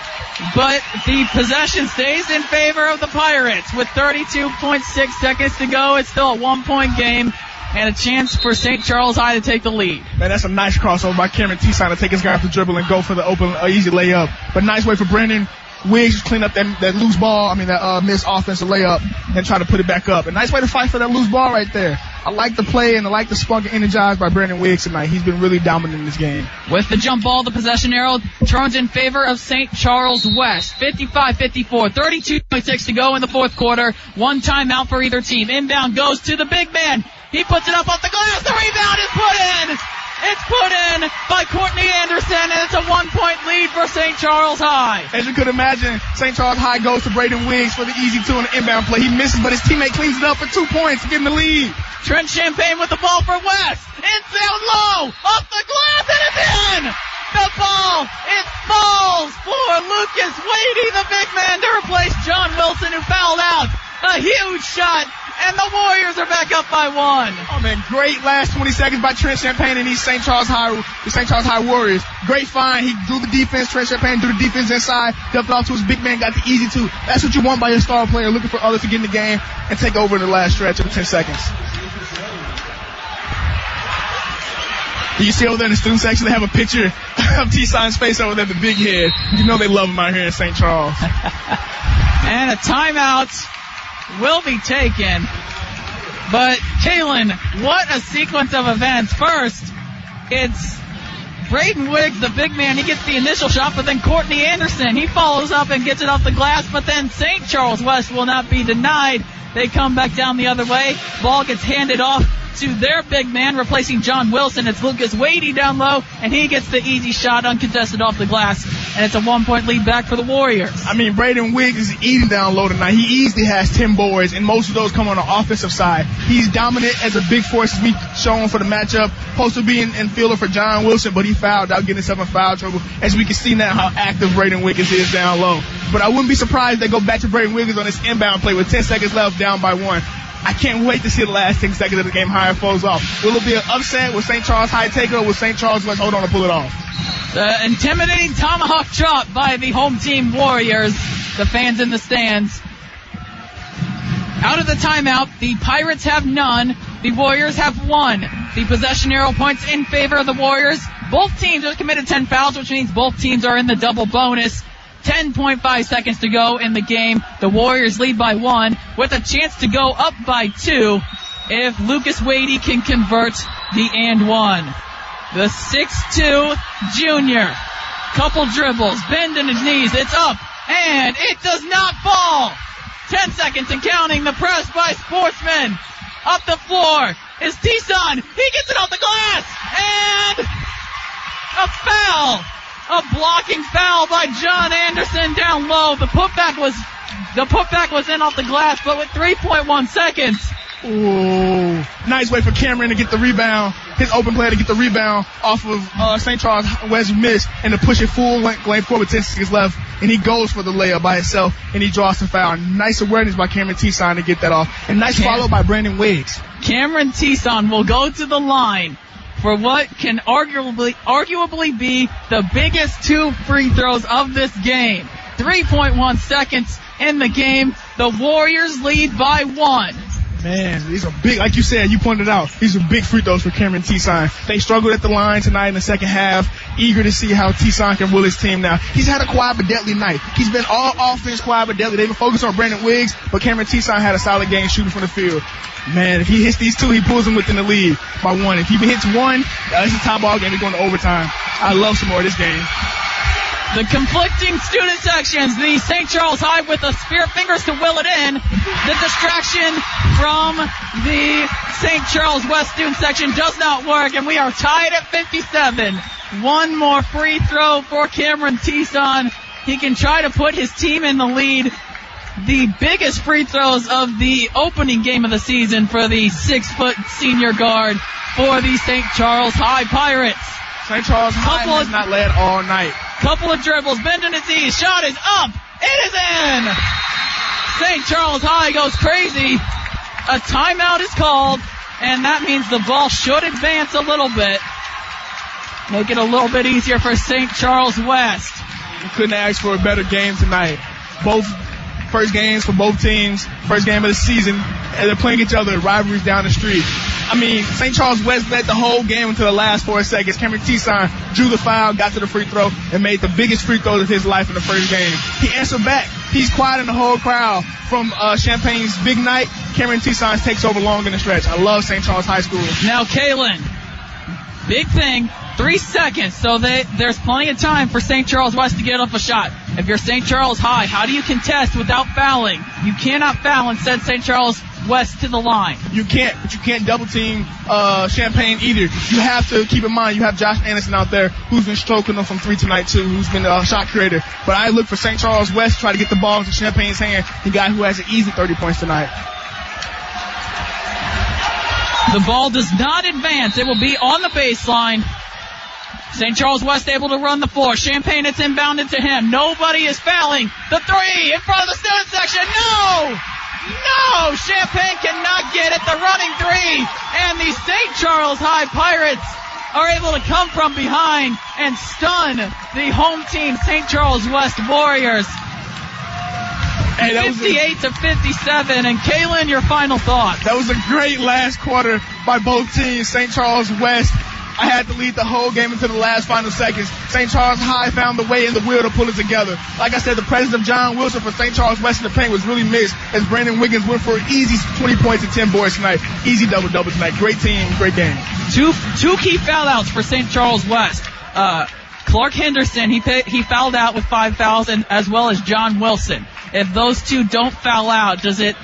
But the possession stays in favor of the Pirates with 32.6 seconds to go. It's still a 1-point game and a chance for St. Charles High to take the lead. Man, that's a nice crossover by Cameron Tison to take his guy off the dribble and go for the open, easy layup. But nice way for Brendan Wiggs to clean up that loose ball, that missed offensive layup and try to put it back up. A nice way to fight for that loose ball right there. I like the play and I like the spunk and energized by Brendan Wiggs tonight. He's been really dominant in this game. With the jump ball, the possession arrow turns in favor of St. Charles West. 55-54, 32.6 to go in the fourth quarter. One timeout for either team. Inbound goes to the big man. He puts it up off the glass. The rebound is put in. It's put in by Courtney Anderson, and it's a 1-point lead for St. Charles High. As you could imagine, St. Charles High goes to Braden Wiggs for the easy 2 on the inbound play. He misses, but his teammate cleans it up for 2 points, getting the lead. Trent Champagne with the ball for West. It's down low, off the glass, and it's in! The ball, it falls for Lucas Wadey, the big man, to replace John Wilson, who fouled out. A huge shot, and the Warriors are back up by 1. Oh man, great last 20 seconds by Trent Champagne and the St. Charles High Warriors. Great find. He drew the defense. Trent Champagne drew the defense inside, dumped it off to his big man, got the easy 2. That's what you want by your star player, looking for others to get in the game and take over in the last stretch of the 10 seconds. You see over there in the student section, they have a picture of T-Sign's face over there, the big head. You know they love him out here in St. Charles. And a timeout will be taken. But, Kalen, what a sequence of events. First, it's Braden Wiggs, the big man. He gets the initial shot, but then Courtney Anderson, he follows up and gets it off the glass, but then St. Charles West will not be denied. They come back down the other way. Ball gets handed off to their big man, replacing John Wilson. It's Lucas Wadey down low, and he gets the easy shot uncontested off the glass, and it's a 1-point lead back for the Warriors. Braden Wiggs is eating down low tonight. He easily has 10 boards, and most of those come on the offensive side. He's dominant as a big force, as we shown for the matchup. Supposed to be in fielder for John Wilson, but he fouled out, getting himself in foul trouble. As we can see now how active Braden Wiggs is down low. But I wouldn't be surprised if they go back to Braden Wiggs on this inbound play with 10 seconds left, down by 1. I can't wait to see the last 10 seconds of the game, how it falls off. Will it be an upset? Will St. Charles High take it, or will St. Charles West hold on and pull it off? The intimidating tomahawk drop by the home team Warriors. The fans in the stands. Out of the timeout, the Pirates have none. The Warriors have 1. The possession arrow points in favor of the Warriors. Both teams have committed 10 fouls, which means both teams are in the double bonus. 10.5 seconds to go in the game. The Warriors lead by 1 with a chance to go up by 2 if Lucas Wadey can convert the and 1. The 6'2 junior. Couple dribbles, bend in his knees. It's up, and it does not fall. 10 seconds and counting. The press by Sportsman. Up the floor is Tison. He gets it off the glass, and a foul. A blocking foul by John Anderson down low. The putback was in off the glass, but with 3.1 seconds. Ooh. Nice way for Cameron to get the rebound. His open player to get the rebound off of St. Charles West miss and to push it full lane forward with 10 seconds left. And he goes for the layup by himself and he draws the foul. Nice awareness by Cameron Tison to get that off. And nice follow by Brandon Wiggs. Cameron Tison will go to the line for what can arguably be the biggest 2 free throws of this game. 3.1 seconds in the game. The Warriors lead by 1. Man, these are big, like you said, you pointed out, these are big free throws for Cameron Tison. They struggled at the line tonight in the second half. Eager to see how Tison can will his team now. He's had a quiet but deadly night. He's been all offense quiet but deadly. They've been focused on Brandon Wiggs, but Cameron Tison had a solid game shooting from the field. Man, if he hits these 2, he pulls them within the lead by 1. If he hits 1, it's a tie ball game. They're going to overtime. I love some more of this game. The conflicting student sections, the St. Charles High with the spirit fingers to will it in. The distraction from the St. Charles West student section does not work, and we are tied at 57. 1 more free throw for Cameron Tison. He can try to put his team in the lead. The biggest free throws of the opening game of the season for the 6-foot senior guard for the St. Charles High Pirates. St. Charles High has not led all night. Couple of dribbles, bending his knees, shot is up, it is in! St. Charles High goes crazy. A timeout is called, and that means the ball should advance a little bit. Make it a little bit easier for St. Charles West. You couldn't ask for a better game tonight. Both first games for both teams, first game of the season, and they're playing each other, rivalries down the street. I mean, St. Charles West led the whole game until the last 4 seconds. Cameron Tison drew the foul, got to the free throw, and made the biggest free throw of his life in the first game. He answered back. He's quiet in the whole crowd. From Champagne's big night, Cameron Tison takes over long in the stretch. I love St. Charles High School. Now, Kalen, big thing, 3 seconds, so there's plenty of time for St. Charles West to get up a shot. If you're St. Charles High, how do you contest without fouling? You cannot foul and send St. Charles West to the line. You can't, but you can't double team Champagne either. You have to keep in mind you have Josh Anderson out there who's been stroking them from 3 tonight too, who's been a shot creator. But I look for St. Charles West to try to get the ball into Champagne's hand, the guy who has an easy 30 points tonight. The ball does not advance. It will be on the baseline. St. Charles West able to run the floor. Champagne, it's inbounded to him. Nobody is fouling. The 3 in front of the student section. No! No! Champagne cannot get it. The running 3. And the St. Charles High Pirates are able to come from behind and stun the home team St. Charles West Warriors. Hey, 58 to 57. And Kalen, your final thought. That was a great last quarter by both teams. St. Charles West, I had to lead the whole game into the last final seconds. St. Charles High found the way and the will to pull it together. Like I said, the presence of John Wilson for St. Charles West in the paint was really missed as Brandon Wiggins went for easy 20 points and 10 boards tonight. Easy double-double tonight. Great team, great game. Two key foul outs for St. Charles West. Clark Henderson, he fouled out with 5 fouls, and as well as John Wilson. If those two don't foul out, does it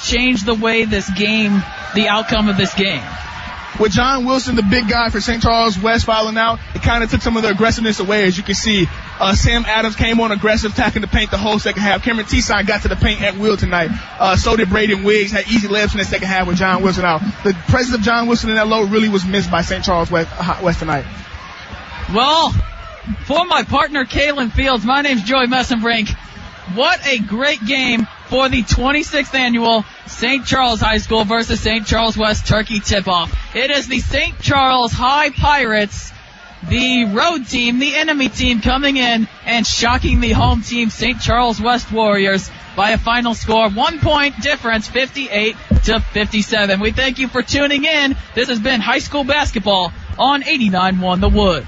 change the way the outcome of this game? With John Wilson, the big guy for St. Charles West, fouling out, it kind of took some of the aggressiveness away, as you can see. Sam Adams came on aggressive, attacking the paint the whole second half. Cameron Tison got to the paint at will tonight. So did Braden Wiggs, had easy layups in the second half with John Wilson out. The presence of John Wilson in that low really was missed by St. Charles West tonight. Well, for my partner, Kalen Fields, my name's Joey Messenbrink. What a great game for the 26th annual St. Charles High School versus St. Charles West Turkey tip-off. It is the St. Charles High Pirates, the road team, the enemy team, coming in and shocking the home team, St. Charles West Warriors, by a final score, 1 point difference, 58 to 57. We thank you for tuning in. This has been high school basketball on 89.1 The Wood.